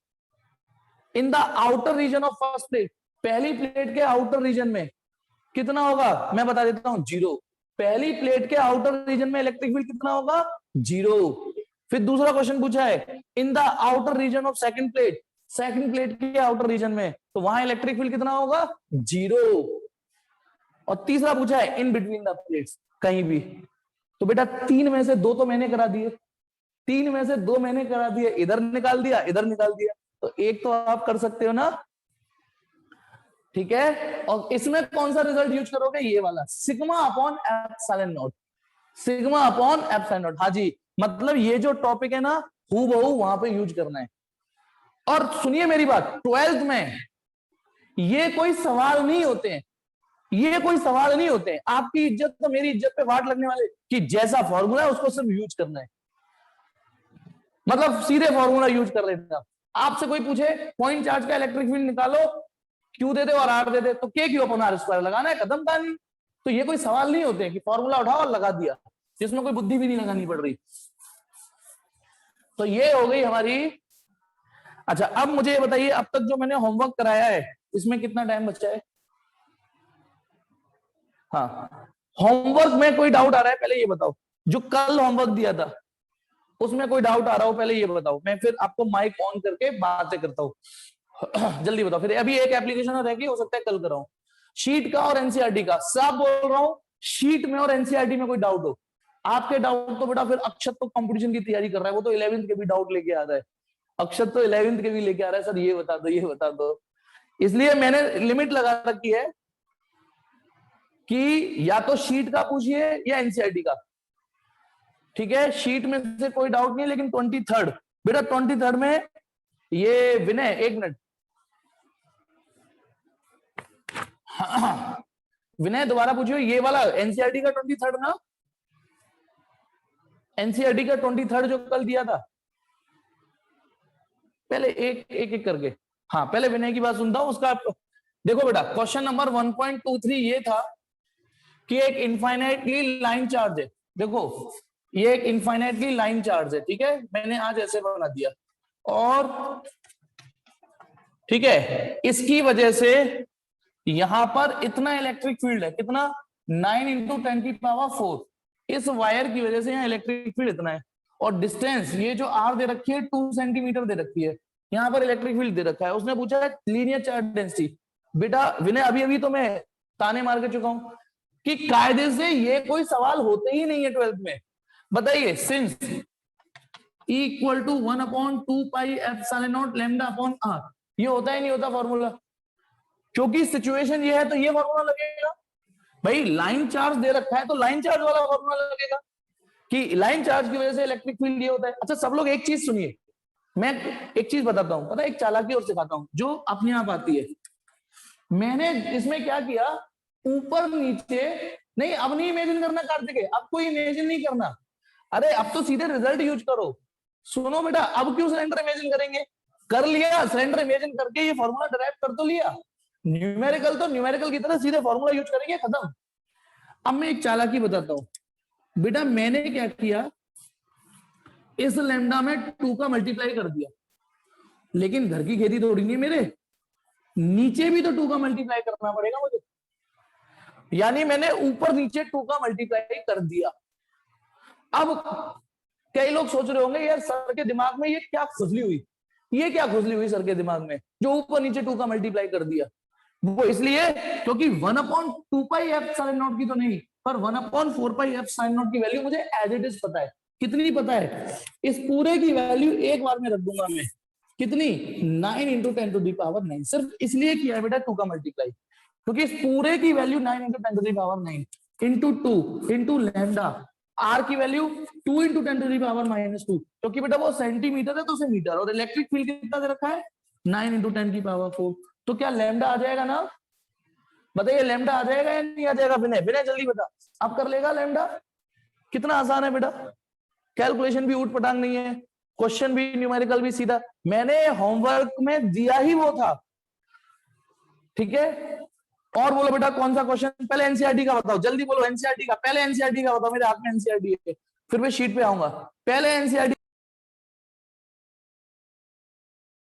in the outer region of first plate. पहली प्लेट के आउटर रीजन में कितना होगा, मैं बता देता हूं, 0। पहली प्लेट के आउटर रीजन में इलेक्ट्रिक फील्ड कितना होगा, 0। फिर दूसरा क्वेश्चन पूछा है in the outer region of second plate, second plate के आउटर रीजन में, तो वहां इलेक्ट्रिक फील्ड कितना होगा, 0। और तीसरा पूछा है इन बिटवीन द प्लेट्स, कहीं भी। तो बेटा 3 में से 2 तो मैंने करा दिए, 3 में से 2 मैंने करा दिए, इधर निकाल दिया इधर निकाल दिया, तो एक तो आप कर सकते हो ना, ठीक है। और इसमें कौन सा रिजल्ट यूज करोगे, ये वाला, sigma upon epsilon not, sigma upon epsilon not. हाँ जी, मतलब ये जो टॉपिक है ना हूबहू वहां पे यूज करना है। और सुनिए मेरी बात, 12th में ये कोई सवाल नहीं होते हैं, ये कोई सवाल नहीं होते हैं। आपकी इज्जत तो मेरी इज्जत पे वाट लगने वाले कि जैसा फॉर्मूला है उसको सिर्फ यूज करना है, मतलब सीधे फॉर्मूला यूज कर लेना। आपसे कोई पूछे पॉइंट चार्ज का इलेक्ट्रिक फील्ड निकालो, क्यू दे दे और आर दे दे, तो के क्यू अपन आर स्क्वायर लगाना है, खत्म कहानी। तो ये कोई सवाल नहीं होते हैं कि फॉर्मूला उठाओ और लगा दिया, जिसमें कोई बुद्धि भी नहीं लगानी पड़ रही। तो ये हो गई हमारी। अच्छा अब मुझे ये बताइए, अब तक जो मैंने होमवर्क कराया है इसमें कितना टाइम बचा है? हाँ, होमवर्क में कोई डाउट आ रहा है पहले ये बताओ, जो कल होमवर्क दिया था उसमें कोई डाउट आ रहा हो पहले ये बताओ, मैं फिर आपको माइक ऑन करके बातें करता हूँ। जल्दी बताओ। फिर अभी एक एप्लीकेशन रह गई, हो सकता है कल कराऊं, शीट का और एनसीईआरटी का। सब बोल रहा हूं, शीट में और एनसीईआरटी में कोई डाउट हो, आपके डाउट तो बेटा फिर अक्षत तो कंपटीशन की तैयारी कर रहा है, वो तो 11th के भी डाउट लेके आ रहा है, अक्षत तो 11th के भी लेके आ रहा है, सर ये बता दो ये बता दो। इसलिए मैंने लिमिट लगा रखी है, कि या तो शीट का पूछिए या एनसीईआरटी का, ठीक है, शीट में से कोई डाउट नहीं, लेकिन 23rd बेटा 23rd में ये विनय, एक मिनट, विनय दोबारा पूछिए, ये वाला एनसीईआरटी का 23rd ना, एनसीईआरटी का 23rd जो कल दिया था, पहले एक करके, हाँ पहले विनय की बात सुनता हूं उसका। देखो बेटा क्वेश्चन नंबर 1.23 ये था कि एक इनफाइनाइटली लाइन चार्ज है, देखो ये एक इनफाइनाइटली लाइन चार्ज है, ठीक है, मैंने आज ऐसे बना दिया, और ठीक है इसकी वजह से यहां पर इतना इलेक्ट्रिक फील्ड है, कितना, 9 × 10⁴, इस वायर की वजह से यहाँ इलेक्ट्रिक फील्ड इतना है, और डिस्टेंस ये जो आर दे रखी है 2 सेंटीमीटर दे रखी है, यहाँ पर इलेक्ट्रिक फील्ड दे रखा है, उसने पूछा है लीनियर चार्ज डेंसिटी। बेटा विनय अभी तो मैं ताने मार के चुका हूं कि कायदे से ये कोई सवाल होते ही नहीं है 12th में। बताइए, सिंस E = 1/2πε0 λ/r, ये होता ही नहीं होता फॉर्मूला, क्योंकि सिचुएशन ये है तो ये फॉर्मूला लगेगा भाई, लाइन चार्ज दे रखा है तो लाइन चार्ज वाला फॉर्मूला लगेगा कि लाइन चार्ज की वजह से इलेक्ट्रिक फील्ड ये होता है। अच्छा सब लोग एक चीज सुनिए, मैं एक चीज बताता हूं, पता है एक चालाकी और सिखाता हूं जो अपने आप आती है। मैंने इसमें क्या किया, ऊपर नीचे नहीं, अब नहीं इमेजिन करना कार्तिक, अब कोई इमेजिन नहीं करना, अरे अब तो सीधे रिजल्ट यूज करो। सुनो बेटा, अब क्यों सिलेंडर इमेजिन करेंगे, कर लिया सिलेंडर इमेजिन करके, ये फॉर्मूला डिराइव कर तो लिया, न्यूमेरिकल तो न्यूमेरिकल की तरह सीधे फॉर्मूला यूज करेंगे, खत्म। अब मैं एक चालाकी बताता हूं बेटा, मैंने क्या किया, इस लैम्डा में 2 का मल्टीप्लाई कर दिया, लेकिन घर की खेती थोड़ी नहीं मेरे, नीचे भी तो 2 का मल्टीप्लाई करना पड़ेगा मुझे, यानी मैंने ऊपर नीचे 2 का मल्टीप्लाई कर दिया। अब कई लोग सोच रहे होंगे यार सर के दिमाग में ये क्या खुजली हुई, ये क्या खुजली हुई सर के दिमाग में जो ऊपर नीचे 2 का मल्टीप्लाई कर दिया। वो इसलिए क्योंकि 1/2πε0 की तो नहीं, पर 1/4πε0 की वैल्यू मुझे एज इट इज पता है। कितनी पता है, इस पूरे की वैल्यू एक बार में रख दूंगा मैं, कितनी, 9 × 10⁹, सिर्फ इसलिए किया है बेटा 2 का मल्टीप्लाई, क्योंकि इस पूरे की value 9 × 10⁹ into 2 into lambda, R की वैल्यू 2 × 10⁻², क्योंकि बेटा वो सेंटीमीटर है तो उसे मीटर, और इलेक्ट्रिक फील्ड कितना दे रखा है, 9 × 10⁴, तो क्या लैम्डा आ जाएगा ना, बताइए लैम्डा आ जाएगा या नहीं आ जाएगा। विनय विनय जल्दी बता, अब कर लेगा लैम्डा, कितना आसान है बेटा, कैलकुलेशन भी ऊट पटांग नहीं है, क्वेश्चन भी न्यूमेरिकल भी सीधा, मैंने होमवर्क में दिया ही वो था, ठीक है। और बोलो बेटा कौन सा क्वेश्चन, पहले एनसीईआरटी का बताओ, जल्दी बोलो एनसीईआरटी का, पहले एनसीईआरटी का बताओ, मेरे हाथ में एनसीईआरटी है, फिर मैं शीट पे आऊंगा, पहले एनसीईआरटी